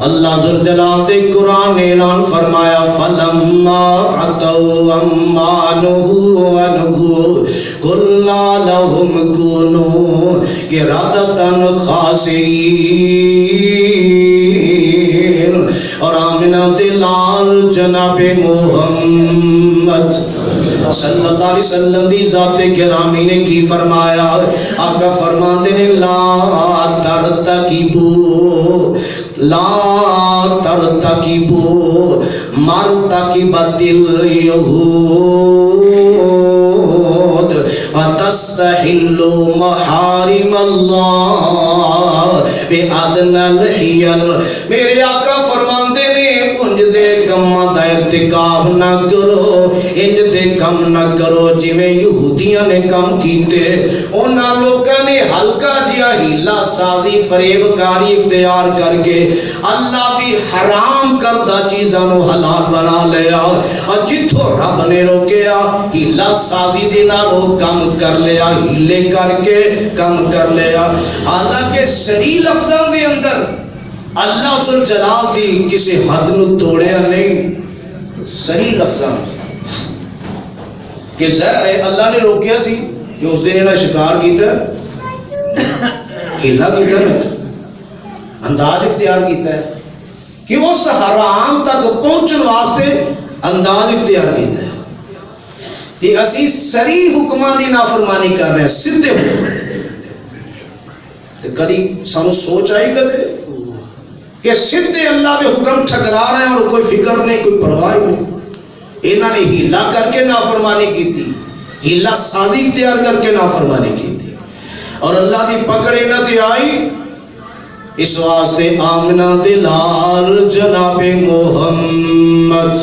اللہ ذوالجلال نے قرآن اعلان فرمایا فلما عتوا عما نهوا عنه قلنا لهم كونوا قردة خاسئين. اور آمنہ دلال جناب محمد صلی اللہ علیہ وسلم دی ذات گرامی نے کی فرمایا؟ آقا فرماتے ہیں لا ترتکبو لا ترتکبو مرتکبت الیہود فتستحلوا محارم اللہ بأدنى الحیل. میرے آقا فرماتے ہیں انج دے کماں دا ارتکاب نہ کرو، انج دے کم نہ کرو جویں یہودیاں نے کم کیتے. انہاں لوکاں نے ہلکا جہا ہیلا سازی فریب کاری اختیار کر کے اللہ دی حرام کردہ چیزاں نو حلال بنا لیا، اور جتھوں رب نے روکیا ہیلا سازی دے نال کم کر لیا، ہیلے کر کے کم کر لیا. حالانکہ صریح لفظاں دے اندر اللہ ذوالجلال دی کسی حد نو توڑیا نہیں. صحیح لفظاں کہ ظاہر ہے اللہ نے روکیا سی جو اس دن انہاں شکار کیتا ہے، ہیلا کیتا ہے، انداز اختیار کیتا ہے کہ اس حرام تک پہنچن واسطے انداز اختیار کیتا ہے. کہ اسی صریح حکماں دی نافرمانی کر رہے ہیں، سیدھے حکم. کدی سانو سوچ آئی کدے کہ سیدھے اللہ دے حکم ٹھکرا رہے ہیں اور کوئی فکر نہیں، کوئی پرواہ نہیں. انہوں نے ہیلا کر کے نافرمانی کی تھی، ہیلا سازی اختیار کر کے نافرمانی کی تھی، اور اللہ دی پکڑ انہوں نے آئی. اس واسطے آمنہ دلال جناب محمد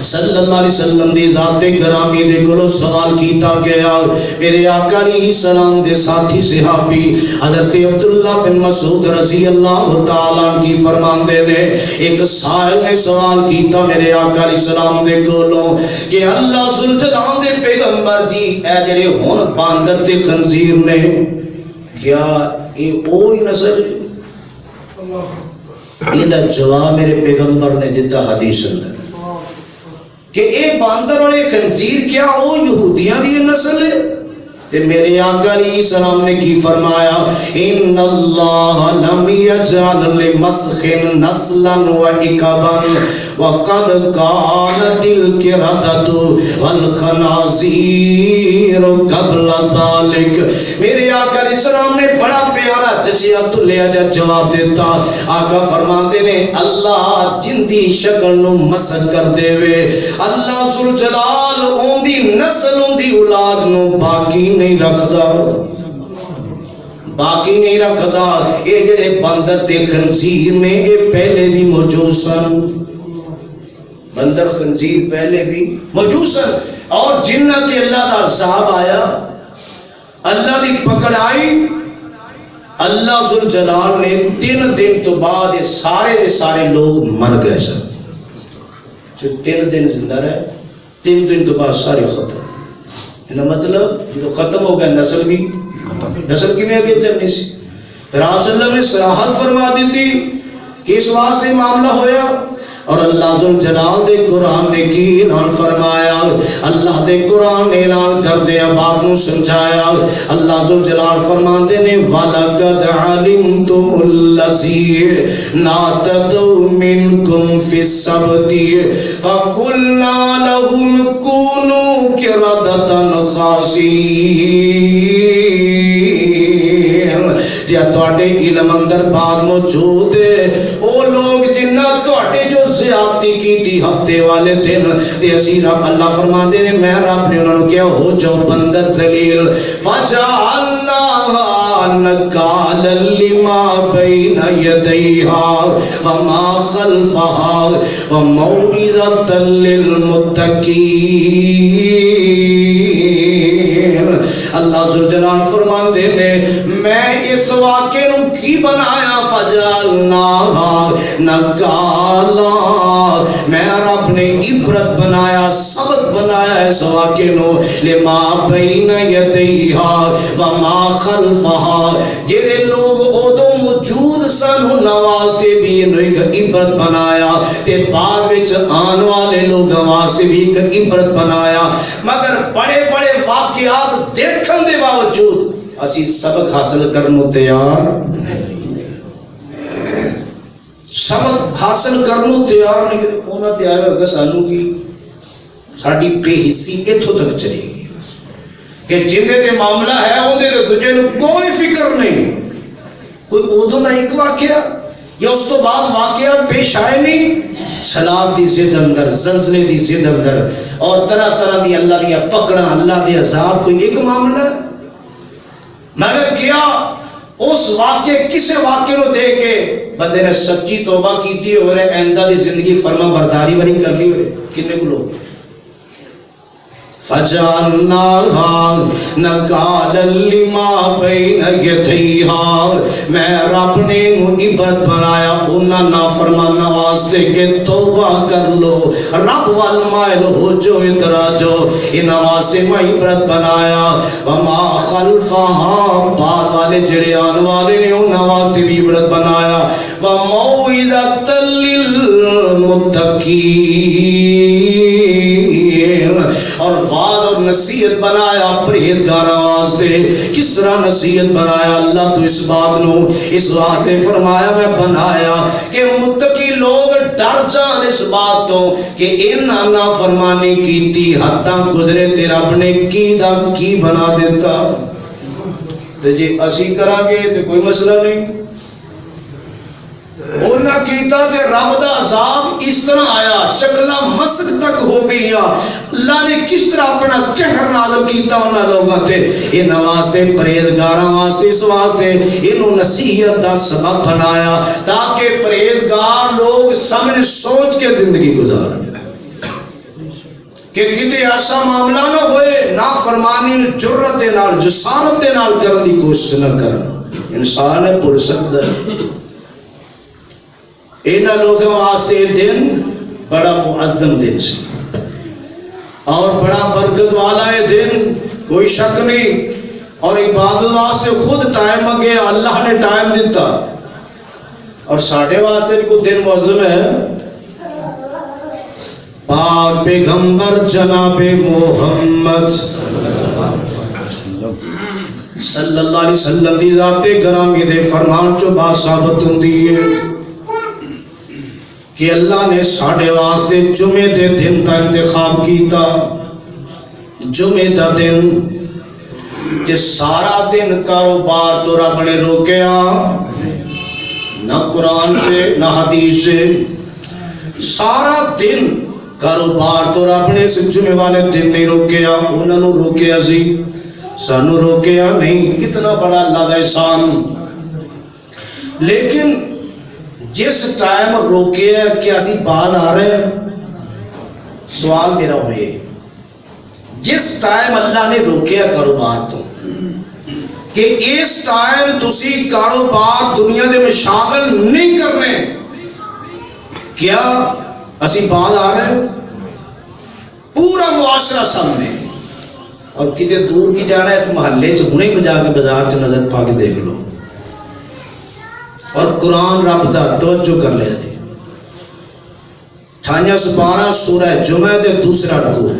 صلی اللہ علیہ وسلم دی ذات گرامی دے کولو سوال کیتا گیا. میرے آقا علیہ السلام دے ساتھی صحابی حضرت عبداللہ بن مسعود رضی اللہ تعالیٰ عنہ کی فرماندے نے ایک سائل نے سوال کیتا میرے آقا علیہ السلام دے کولو کہ اللہ ذوالجلال دے پیغمبر جی اے جڑے ہن باندر تے خنزیر نے کیا یہ وہی نسل ہے؟ یہ جواب میرے پیغمبر نے دیتا حدیث اندر کہ اے باندر اور اے خنزیر کیا وہ یہودیاں دی نسل ہے؟ تے میرے آقا علیہ السلام نے کی فرمایا ان اللہ لم یجعل لمسخ نسلا وعقبا وقد كانت القردۃ والخنازیر قبل ذلك. میرے آقا علیہ السلام نے بڑا پیارا چچیا تلیا جا جواب دیتا. آقا فرماتے نے اللہ جن دی شکل نو مسخ کر دے وے اللہ ذوالجلال اون دی نسل اون دی اولاد نو باقی نہیں رکھدا، باقی نہیں رکھدا. یہ جڑے بندر تے خنزیر نے یہ پہلے بھی موجود سن، بندر خنزیر پہلے بھی موجود سن. اور جنت اللہ دا عذاب آیا، اللہ دی پکڑ آئی، اللہ ذوالجلال نے 3 دن تو بعد یہ سارے دے سارے لوگ مر گئے سن. جو 3 دن زندہ رہے 3 دن تو بعد سارے ختم. مطلب جو ختم ہو گیا نسل بھی نسل کی میں آگے چلنی سی. پھر آپ صلی اللہ علیہ وسلم نے صراحت فرما دی تھی کہ اس واسطے معاملہ ہویا. اور اللہ ذوالجلال دے قرآن نے کی اعلان فرمایا، اللہ دے قرآن نے اعلان کر دیا، بات نو سمجھایا. اللہ ذوالجلال فرماندے نے وَلَقَدْ عَلِمْتُمُ الَّذِينَ اعْتَدَوْا مِنْكُمْ فِي السَّبْتِ فَقُلْنَا لَهُمْ كُونُوا قِرَدَةً خَاسِئِينَ. یا تواڈے علم اندر بات موجود ہے او لوگ جنہ تواڈے جو زیادتی کی تھی ہفتے والے دن تے اسی رب اللہ فرماندے نے میں رب نے انہاں نوں کیا ہو جاؤ بندر ذلیل فجعلناها نکالا لما بین یدیہا وما خلفہا وموعظۃ للمتقین۔ اللہ ذوالجلال فرماندے نے میں اس واقعے نو کی بنایا، فجعلناہا نکالا، میں رب نے عبرت بنایا، سبق بنایا اس واقعے نو، لما بین یدیہا وما خلفہا، جڑے لوگ ادو موجود سن انہاں واسطے بھی ایک عبرت بنایا، تے بعد وچ آن والے لوگاں واسطے بھی ایک عبرت بنایا۔ مگر بڑے بڑے واقعات دیکھن دے باوجود اسی سبق حاصل کرنو تیار، سبق حاصل کرنو تیار نہیں، انہاں تیار ہوگا سانو کی ساڈی بے حسی اتھوں تک چلے گی کہ جندے تے معاملہ ہے اندے دوجے نو کوئی فکر نہیں، کوئی ادو نہ ایک واقعہ یا اس تو بعد واقعات پیش آئے نہیں، سیلاب دی زد اندر، زلزلے دی زد اندر، اور طرح طرح دی اللہ دیا پکڑا، اللہ دیا عذاب، کوئی ایک معاملہ ہے۔ مگر کیا اس واقعے کسے واقعے نو دے کے بندے نے سچی توبہ کیتی ہو رہے آئندہ دی زندگی فرما برداری وری کر لی ہو رہے کتنے کو لوگ؟ فجعلناہا نکالا لما بین یدیہا، میں رب نے عبرت بنایا انہاں نافرماناں واسطے کہ توبہ کر لو، رب والمائل ہو جو ادھر آجو، انہاں واسطے میں عبرت بنایا، وما خلفہا، بعد والے جڑے آن والے نے انہاں واسطے بھی عبرت بنایا، وموعظۃ للمتقین، اور وعد اور نصیحت بنایا پرہیزگاراں واسطے۔ کس طرح نصیحت بنایا؟ اللہ تو اس بات نو اس واسطے فرمایا میں بنایا کہ متقی لوگ ڈر جان اس بات تو کہ انہاں نافرمانی کیتی حتاں گزرے تے رب نے کی دا کی بنا دیتا، تے جی اسی کرا گے تے کوئی مسئلہ نہیں۔ انہاں کیتا تے رب دا عذاب اس طرح آیا، شکلہ مسک تک ہو گیا، اللہ نے کس طرح اپنا قہر نازل کیتا انہاں لوگاں تے، انہاں واسطے پرہیزگاراں واسطے اس واسطے انہوں نصیحت دا سبب بنایا تاکہ پرہیزگار لوگ سمجھ سوچ کے زندگی گزاریں کہ کتے ایسا معاملہ نہ ہوئے نافرمانی جرت دے نال جسارت دے نال کرن دی کوشش نہ کرن، انسان ہے پڑھ سکتا ہے۔ انہاں لوگوں واسطے دن بڑا معظم دن سی اور بڑا برکت والا ہے دن، کوئی شک نہیں، اور عبادت واسطے خود ٹائم مانگے اللہ نے ٹائم دیتا، اور ساڑھے واسطے بھی کوئی دن معظم ہے۔ پاک پیغمبر جناب محمد صلی اللہ علیہ وسلم دی ذات گرامی دے فرمان چو بات ثابت ہوندی ہے کہ اللہ نے ساڑھے واسطے جمعے دے دن کا انتخاب کیتا، جمعے دا دن تے سارا دن کاروبار تو رب نے روکیا، نہ قرآن سے نہ حدیث سے، سارا دن کاروبار تو رب نے اس جمعے والے دن نہیں روکیا، انہوں نے روکیا سی، سانو روکیا نہیں، کتنا بڑا اللہ کا احسان۔ لیکن جس ٹائم روکے کیا اسی بعد آ رہے ہیں؟ سوال میرا ہوئے جس ٹائم اللہ نے روکے کاروبار تو کہ اس ٹائم تسی کاروبار دنیا دے میں شاغل نہیں کرنے، کیا اسی بعد آ رہے ہیں؟ پورا معاشرہ سامنے، اور کتے دور کی جانا ہے تو محلے چ ہنے کو جا کے بازار چ نظر پا کے دیکھ لو، اور قرآن رب دا توجہ کر لیا جی 28 سورہ جمعہ دے دوسرا رکوع،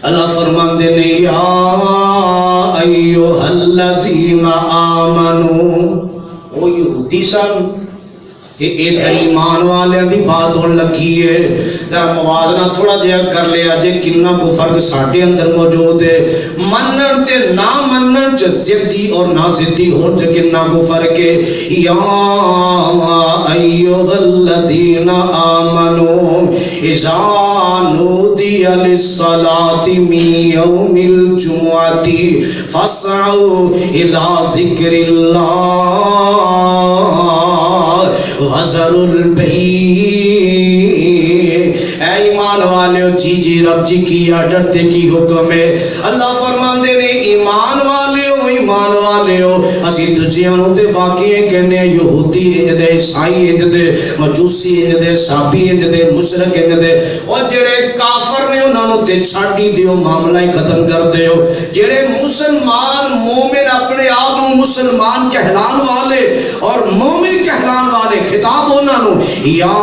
اللہ فرماندے نے یا ایھا الذین آمنو، او یہودی سن ادھر ایمان والوں کی بات ہونے لگی ہے. ذرا موازنہ تھوڑا جہا کر لیا جے کنا کو فرق ساڈے اندر موجود ہے. منن تے نہ منن چ ضدی اور نہ ضدی ہون چ کنا کو فرق ہے. یا ایھا الذین آمنوا اذا نودی للصلاۃ من یوم الجمعۃ فاسعوا الی ذکر اللہ وذروا البیع. اے ایمان والےو جی جی رب جی کی آرڈر تے کی حکم ہے. اللہ فرماندے نے ایمان والےو اسی دجیاں نوں تے واقعی کہنے یہودی انج دے عیسائی انج دے مجوسی انج دے صابی انج دے مشرک انج دے اور جڑے کافر نے انہاں نوں تے چھڈ ہی دیو معاملہ ہی ختم کر دیو. جڑے مسلمان مومن اپنے آپ نوں مسلمان کہلان والے اور مومن کہلان والے خطاب انہاں نوں یا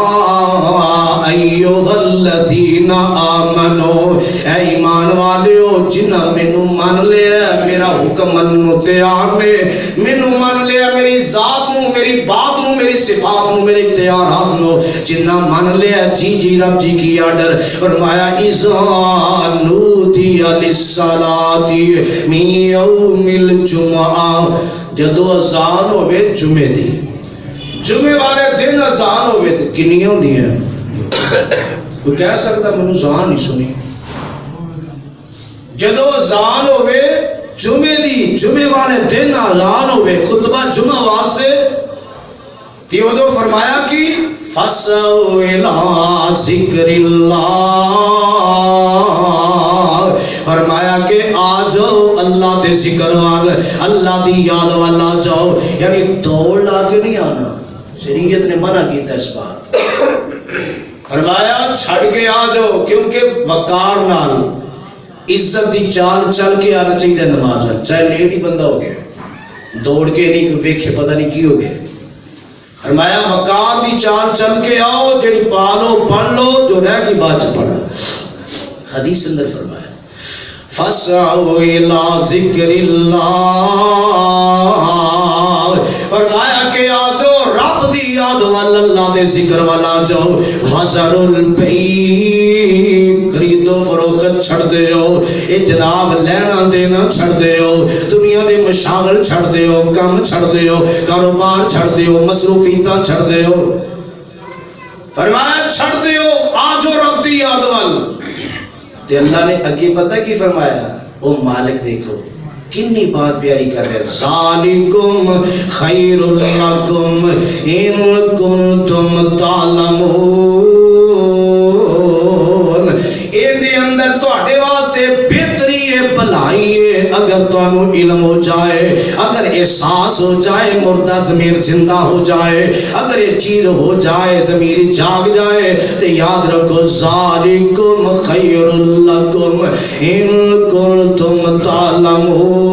ایھا الذین آمنو اے ایمان والےو جنہاں مینوں مان لیا میرا حکم منو تیار نے مینوں مان لیا میری ذات نو میری بات نو میری صفات نو میرے اختیارات نو جنہاں مان لیا جی جی رب جی کی آرڈر. فرمایا اذا نودی للصلاۃ من یوم الجمعہ جدو اذان ہوے جمعے دی جمعے والے دن اذان ہوے کنیاں ہوندیاں کوئی کہہ سکتا مینوں اذان نہیں سنی. جدو اذان ہوے جمعے دی جمعے والے دن اذان ہوے خطبہ جمعہ واسطے یہ ادو فرمایا کہ فَاسْعَوْا إِلَىٰ ذِكْرِ اللَّهِ فرمایا کہ آ جاؤ اللہ دے ذکر وال اللہ دی یاد والا جاؤ. یعنی دوڑ لا کے نہیں آنا شریعت نے منع کیتا اس بات. فرمایا چھڑ کے آ جاؤ کیونکہ وقار نال عزت دی چال چل کے آنا چاہیے نماز چاہے لیٹ ہی بندہ ہو گیا دوڑ کے نہیں ویکھے پتہ نہیں کی ہو گیا. فرمایا وقار دی چال چل کے آؤ جڑی پالو پڑھ لو جو رہ گئی بعد چ پڑھ لو. حدیث اندر فرمایا فَاسْعَوْا إِلَىٰ ذِكْرِ اللَّهِ فرمایا کہ آ جاؤ رب دی یاد والا اللہ دے ذکر والا جاؤ. وَذَرُوا الْبَيْعَ خریدو فروخت چھڑ دیو اے جناب لینا دینا چھڑ دیو دنیا دے مشاغل چھڑ دیو کام چھڑ دیو کاروبار چھڑ دیو مصروفیتاں چھڑ دیو. فرمایا چھڑ دیو آ جاؤ رب دی یاد وال. تے اللہ نے اگے پتہ کی فرمایا او مالک دیکھو کنی بات پیاری کر رہے ذالکم خیر لکم ان کنتم تعلمون. ان دے اندر تواڈے واسطے بہتری ہے بھلائی ہے اگر تانوں علم ہو جائے اگر احساس ہو جائے مردہ ضمیر زندہ ہو جائے اگر یہ چیز ہو جائے ضمیر جاگ جائے تو یاد رکھو ذالکم خیر لکم ان کنتم تعلمون.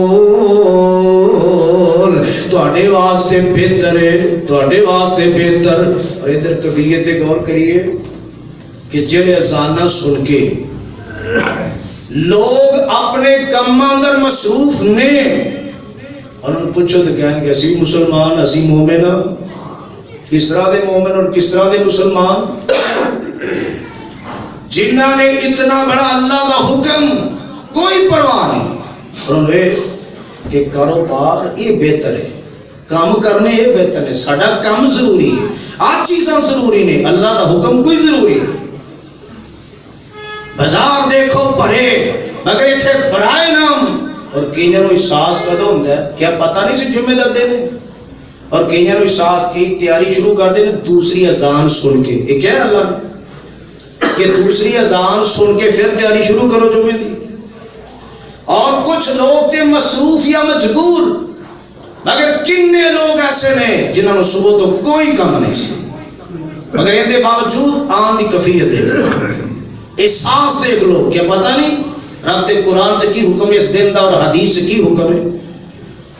تواڈے واسطے بہتر ہے تواڈے واسطے بہتر. اور ادھر کیفیت تے غور کریے کہ جڑے اذاناں سن کے لوگ اپنے کاماں اندر مصروف نے اور ان پوچھو تو کہیں گے اسی مسلمان اسی مومن کس طرح دے مومن اور کس طرح دے مسلمان جنہاں نے اتنا بڑا اللہ کا حکم کوئی پرواہ نہیں. اور انہیں کہ کاروبار یہ بہتر ہے کام کرنے یہ بہتر ہے ساڈا کام ضروری ہے آج چیزاں ضروری نہیں اللہ کا حکم کوئی ضروری نہیں. بازار دیکھو بھرے مگر اتنے برائے نام. اور کئیاں نوں احساس کدوں ہوندا ہے کیا پتہ نہیں سی جمعے دا دن ہے اور کئیاں نوں احساس کی تیاری شروع کر دے دوسری اذان سن کے. یہ کیا اللہ نے کہ دوسری اذان سن کے پھر تیاری شروع کرو جمعے دی. اور کچھ لوگ تے مصروف یا مجبور مگر کنے لوگ ایسے نے جنہاں نوں صبح تو کوئی کام نہیں سی مگر ان دے باوجود آن دی کفیت دیکھ لو احساس دیکھ لو کیا پتہ نہیں رب دے قرآن سے کی حکم ہے اس دن دا اور حدیث سے کی حکم ہے.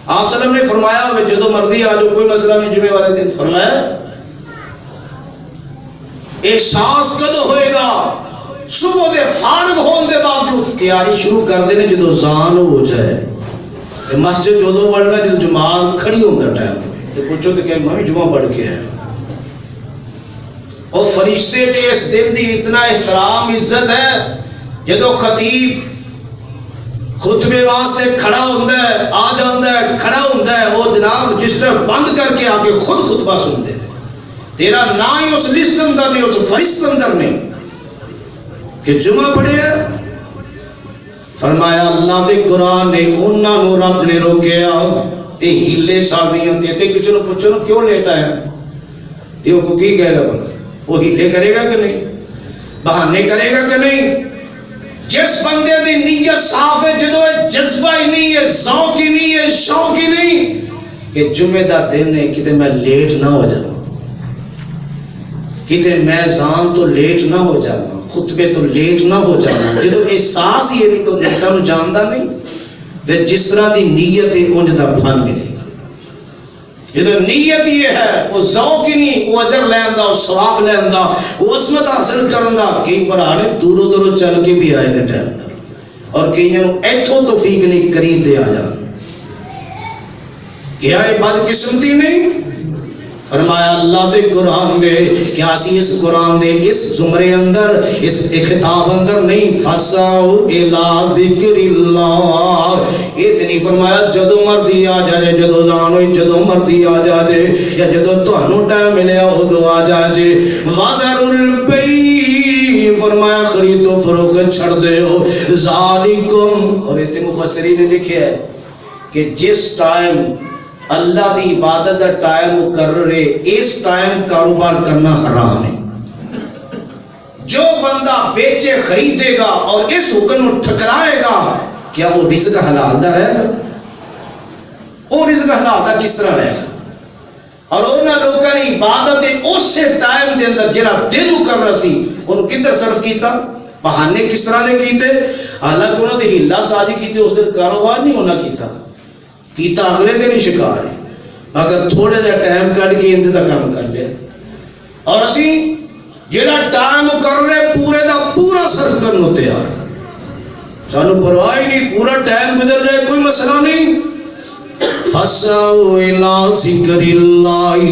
آپ صلی اللہ علیہ وسلم نے فرمایا ہوئے جدو مرضی آجو کوئی مسئلہ نہیں جمعے والے دن فرمایا احساس کدو ہوئے گا صبح دے فارغ ہون دے باوجود تیاری شروع کر دینے جدو زان ہو جائے مسجد جدو بڑھنا جدو جماعت کھڑی ہوں دا ٹائم ہوئے تو پوچھو تو کہ میں جمعہ پڑھ کے آیا فرشتے تے اس دن دی اتنا احترام عزت ہے جدو خطیب خطبے واسطے کھڑا ہوتا ہے آ جاتا ہے کھڑا ہوتا ہے وہ جناب رجسٹر بند کر کے آ کے خود خطبہ سنتے ہیں تیرا نہ ہی اس لسٹ اندر نہیں اس فہرست اندر نہیں کہ جمعہ پڑھے فرمایا اللہ دے قرآن نے انہاں نو رب نے روکیا تے ہیلے سازیاں تے کسی نو پوچھو کیوں لیٹا ہے تے وہ کی کہے گا بندہ وہ ہیلے کرے گا کہ نہیں بہانے کرے گا کہ نہیں جس بندے دی نیت صاف ہے جدو جذبہ ہی نہیں ہے ذوق ہی نہیں ہے شوق ہی نہیں کہ جمعہ دا دن ہے کتے میں لیٹ نہ ہو جاؤں کتے میں زان تو لیٹ نہ ہو جاؤں خطبے تو لیٹ نہ ہو جانا جدو احساس ہی ہے تو نیتاں نو جاندا نہیں تے جس طرح دی نیت ہے انج دا پھل ملے گا جدو نیت یہ ہے وہ ذوق ہی نہیں وہ اجر لیندا وہ ثواب لیندا وہ عظمت حاصل کرندا کئی بھرا نے دوروں دوروں چل کے بھی آئے دے ٹائم اور کئیاں نو ایتھوں توفیق نہیں قریب دے آ جان کیا یہ بد قسمتی نہیں فرمایا اللہ دے قرآن نے کیا اسی اس قرآن دے اس زمرے اندر اس خطاب اندر نہیں فَسَعُوا إِلَىٰ ذِكْرِ اللَّهِ یہ نہیں فرمایا جدو مرضی آ جائے جدو زانوئی جدو مرضی آ جائے یا جدو تہانوں ٹائم ملے ادو آ جائے وَذَرُوا الْبَيْعَ فرمایا خرید و فروخت چھڑ دے ہو ذَلِكُمْ اور یہ مفسرین نے لکھے ہے کہ جس ٹائم اللہ دی عبادت دا ٹائم مقرر ہے اس ٹائم کاروبار کرنا حرام ہے جو بندہ بیچے خریدے گا اور اس حکم کو ٹھکرائے گا کیا وہ رزق حلال دا رہے گا وہ رزق حلال دا کس طرح رہے گا اور انہاں لوگاں نے عبادت دے اس ٹائم دے اندر جڑا دن مقرر سی انہوں کدھر صرف کیتا بہانے کس طرح دے کیتے حالانکہ انہوں نے ہلا سازی کیتے اس دن کاروبار نہیں ہونا کیتا اگلے دن ہی شکار ہے اگر تھوڑے جا ٹائم کٹ کے انتے دا کام کر لیا اور اسی جیڑا ٹائم کر رہے پورے دا پورا صرف کرنا تیار سانو پرواہ نہیں پورا ٹائم گزر جائے کوئی مسئلہ نہیں فَسَعُوا إِلَىٰ ذِكْرِ اللَّهِ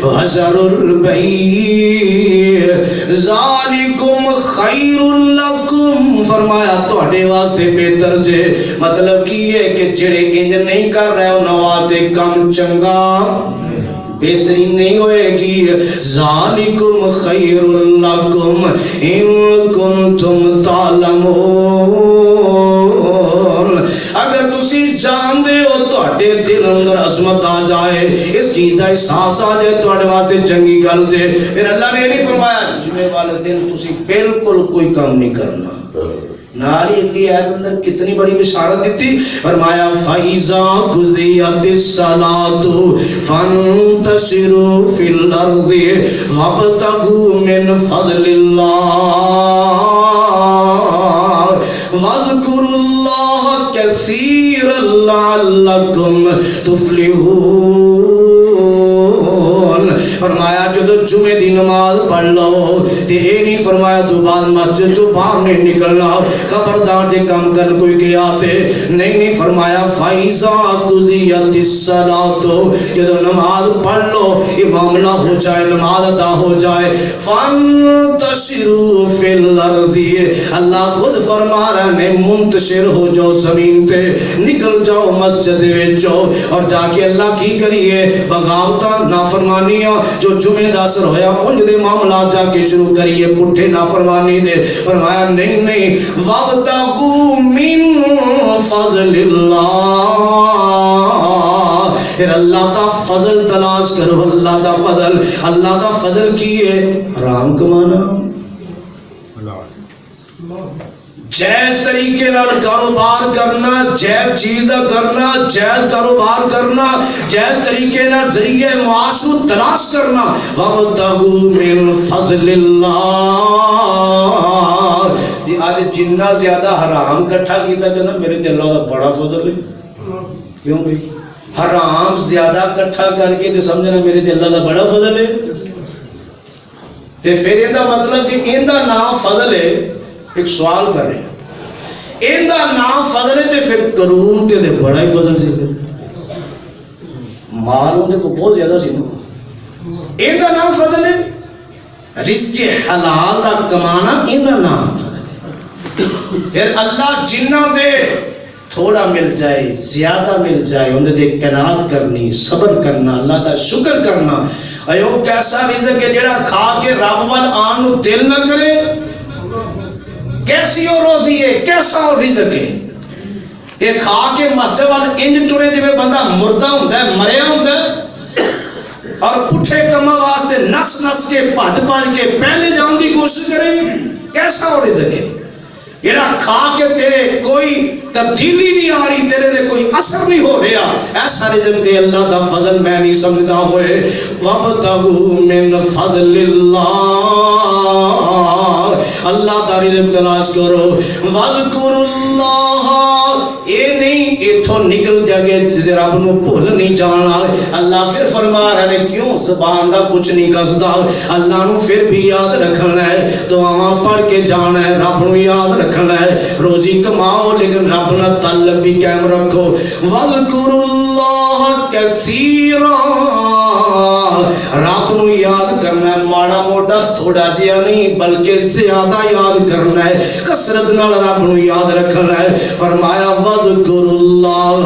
وَذَرُوا الْبَيْعَ ذَلِكُمْ خَيْرٌ لَكُمْ فرمایا تہاڈے واسطے بہتر جے مطلب کی ہے کہ جڑے انج نہیں کر رہے انہاں واسطے کم چنگا بہترین نہیں ہوئے گی ذالکم خیر لکم ان کنتم تعلمون اگر تسی جان دے ہو تہاڈے دل اندر عظمت آ جائے اس چیز دا احساس آ جائے تہاڈے واسطے چنگی گل جے پھر اللہ نے نہیں فرمایا جمعے والے دن تسی بالکل کوئی کام نہیں کرنا نالی اگلی آیت اندر کتنی بڑی بشارت دیتی فرمایا فَإِذَا قُضِيَتِ الصَّلَاةُ فَانْتَشِرُوا فِي الْأَرْضِ وَابْتَغُوا مِنْ فَضْلِ اللَّهِ وَاذْكُرُوا اللَّهَ كَثِيرًا لَعَلَّكُمْ تُفْلِحُونَ فرمایا جدو جمعے دی نماز پڑھ لو تے اے نہیں فرمایا تو بعد مسجد جو باہر نہیں نکلنا خبردار جے کم کر کوئی گیا تے نہیں فرمایا فَإِذَا قُضِيَتِ الصَّلَاةُ جدو نماز پڑھ لو یہ معاملہ ہو جائے نماز ادا ہو جائے فَانْتَشِرُوا فِي الْأَرْضِ اللہ خود فرما رہا ہے منتشر ہو جاؤ زمین تے نکل جاؤ مسجد وچوں اور جا کے اللہ کی کریے بغاوتاں نافرمانیاں جو جمعہ دا اثر ہویا ان دے معاملات جا کے شروع کریے پٹھے نافرمانی دے فرمایا نہیں وَابْتَغُوا مِن فَضْلِ اللَّهِ پھر اللہ دا فضل تلاش کرو اللہ دا فضل کیے حرام کمانا جائز طریقے نال کاروبار کرنا جائز چیز دا کرنا جائز کاروبار کرنا جائز طریقے نال ذریعہ معاش کو تلاش کرنا وَابْتَغُوا مِن فَضْلِ اللَّهِ آج جنہ زیادہ حرام کٹھا کیتا کہنا میرے تے اللہ دا بڑا فضل ہے کیوں بھئی حرام زیادہ کٹھا کر کے تے سمجھنا میرے تے اللہ دا بڑا فضل ہے تے پھر یہ دا مطلب کہ ان دا نام فضل ہے ایک سوال کر رہے ہیں ان دا نام فضل ہے تے پھر قرون تے دے بڑا ہی فضل سے مال ہونے کو بہت زیادہ سی ان دا نام فضل ہے رزق حلال دا کمانا انہاں نام پھر اللہ جنہ دے تھوڑا مل جائے زیادہ مل جائے انہیں دے قناعت کرنی صبر کرنا اللہ دا شکر کرنا ایو کیسا رزق ہے جڑا کھا کے رب وال آن دل نہ کرے کیسی ہو روزی ہے کیسا ہو رزق ہے یہ کھا کے مسجد وال انج ٹرے جویں بندہ مردہ ہوندا ہے مریا ہوندا ہے اور پٹھے کما واسطے نس نس کے بھج بھج کے پہلے جاؤں کی کوشش کریں کیسا ہو رزق ہے یہ کھا کے تیرے کوئی تبدیلی نہیں آ رہی تیرے لئے کوئی اثر نہیں ہو رہا ایسا رزق دے اللہ دا فضل میں نہیں سمجھتا ہوئے وَابْتَغُوا مِنْ فَضْلِ اللَّهِ اللہ دا رزق تلاش کرو وَاذْكُرُوا اللَّهَ یہ نہیں اتھو نکل جگے جدے رب نو بھول نہیں جانا اللہ پھر فرما رہے ہیں کیوں زبان دا کچھ نہیں کسدا اللہ نو پھر بھی یاد رکھنا ہے دعاواں پڑھ کے جانا ہے رب نو یاد رکھنا ہے روزی کماؤ لیکن رب نہ تعلق بھی قائم رکھو وَاذْكُرُوا اللَّهَ كَثِيرًا رب نو یاد کرنا ہے ماڑا موٹا تھوڑا جیا نہیں بلکہ زیادہ یاد کرنا ہے کثرت نال رب نو یاد رکھنا ہے فرمایا وَاذْكُرُوا اللَّهَ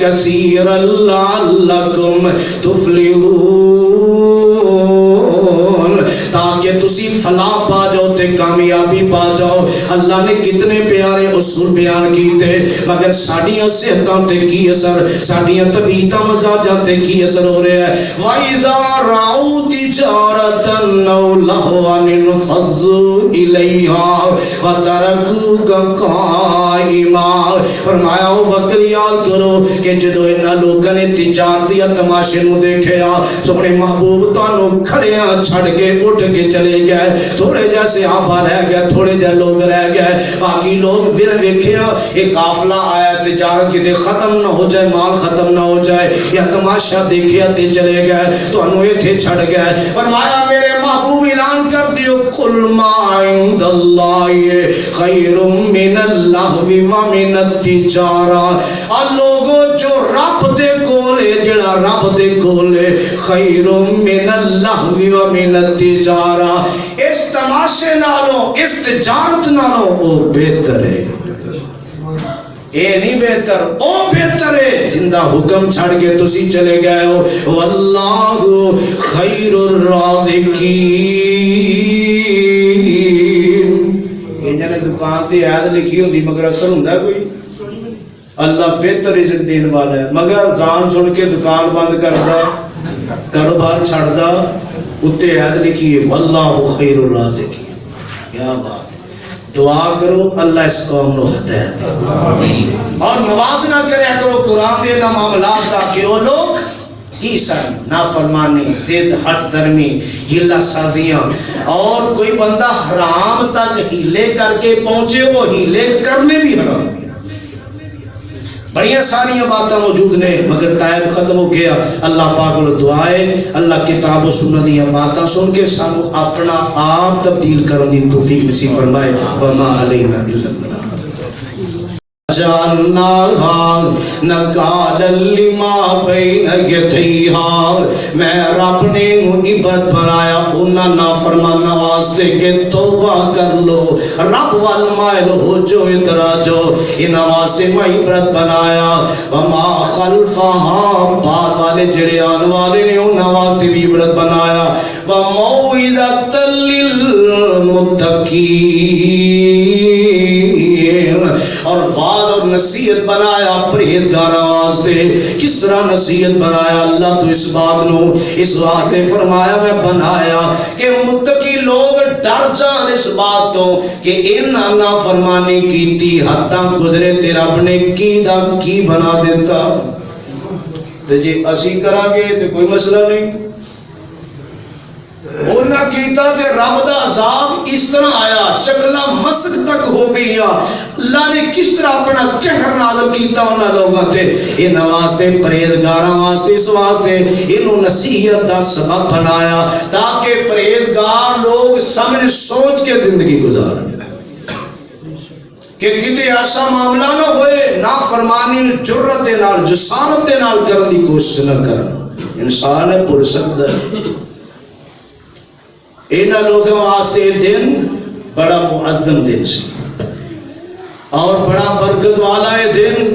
كَثِيرًا لَعَلَّكُمْ تُفْلِحُونَ تاکہ تسی فلاح پا جاؤ تے کامیابی پا جاؤ اللہ نے کتنے پیارے اصول بیان کیتے مگر ساڑیاں صحتاں تے کی اثر ساڑیاں طبیعتاں مزاجاں تے کی اثر ہو رہا ہے وَإِذَا رَعُوا تِجَارَةً أَوْ لَهْوًا انفَضُّوا إِلَيْهَا وَتَرَكُوكَ قَائِمًا فرمایا وہ وقت یاد کرو کہ جدو انہاں لوگوں نے تجارتی تماشے نو دیکھے سونے محبوب تانوں کھڑیاں چھڑ کے اٹھ کے چلے گئے تھوڑے جیسے آبا رہ گئے تھوڑے جے لوگ رہ گئے باقی لوگ پھر ویکھیا ایک قافلہ آیا تجارت کی ختم نہ ہو جائے مال ختم نہ ہو جائے یا تماشا دیکھیا تے چلے گئے تو انو ایتھے چھڑ گئے فرمایا میرے محبوب اعلان کر دیو قل ما عند اللہ خیر من اللہو ومن التجارہ لوگوں جو رب دے کولے جڑا رب دے کولے خیر من اللہو ومن التجارہ اس تماشے نالوں اس تجارت نالوں وہ بہتر ہے اے نہیں بہتر او بہتر ہے جندہ حکم چھڑ کے تسی چلے گئے ہو واللہ خیر الرازقین یہ جانے دکان تے عید لکھی ہوندی مگر اثر ہوندہ کوئی اللہ بہتر رزق دین والا ہے مگر زان سن کے دکان بند کردا کاروبار چھڑ دا اتے عید لکھی ہے واللہ خیر الرازقین کیا بات دعا کرو اللہ اس قوم نو ہدایت دے اور موازنہ کریا کرو قرآن دے نہ معاملات دا کہ وہ لوگ کی سن نافرمانی زد ہٹ درمی ہلا سازیاں اور کوئی بندہ حرام تک ہیلے کر کے پہنچے وہ ہیلے کرنے بھی حرام بڑیاں ساری باتیں موجود نے مگر ٹائم ختم ہو گیا اللہ پاک کو دعائے اللہ کتاب و سنت دی باتیں سن کے سانو اپنا آپ تبدیل کرنے دی توفیق نصیب فرمائے وما علینا الا البلاغ جعلناها نکالا لما بین یدیہا میں رب نے عبرت بنایا انہاں نافرمانہ واسطے کہ توبہ کر لو رب والمائل ہو جو ادھر آجو انہاں واسطے میں عبرت بنایا وما خلفہا پار والے جڑیان والے نے انہاں واسطے بھی عبرت بنایا وموعظۃ للمتقین اور وعد اور نصیحت بنایا پرہیزگاراں واسطے کس طرح نصیحت بنایا اللہ تو اس بات نو اس واسطے فرمایا میں بنایا کہ متقی لوگ ڈر جان اس بات تو کہ انہاں نافرمانی کیتی حتیٰ گزرے تے رب نے کی دا کی بنا دیتا تے جی اسی کرا گے تے کوئی مسئلہ نہیں انہاں کیتا تے رب دا عذاب اس طرح آیا شکلہ مسک تک ہو گئی اللہ نے کس طرح اپنا قہر نازل کیتا انہاں لوگاں تے ان واسطے پرہیزگاراں واسطے اس واسطے انہوں نصیحت دا سبب بنایا تاکہ پرہیزگار لوگ سمجھ سوچ کے زندگی گزاریں کہ کتے ایسا معاملہ نہ ہوئے نافرمانی جرت نال جسارت نال کرنے کی کوشش نہ کر انسان ہے پر سکتا ہے انہاں لوگوں واسطے دن بڑا معظم دن سی اور بڑا برکت والا ہے دن.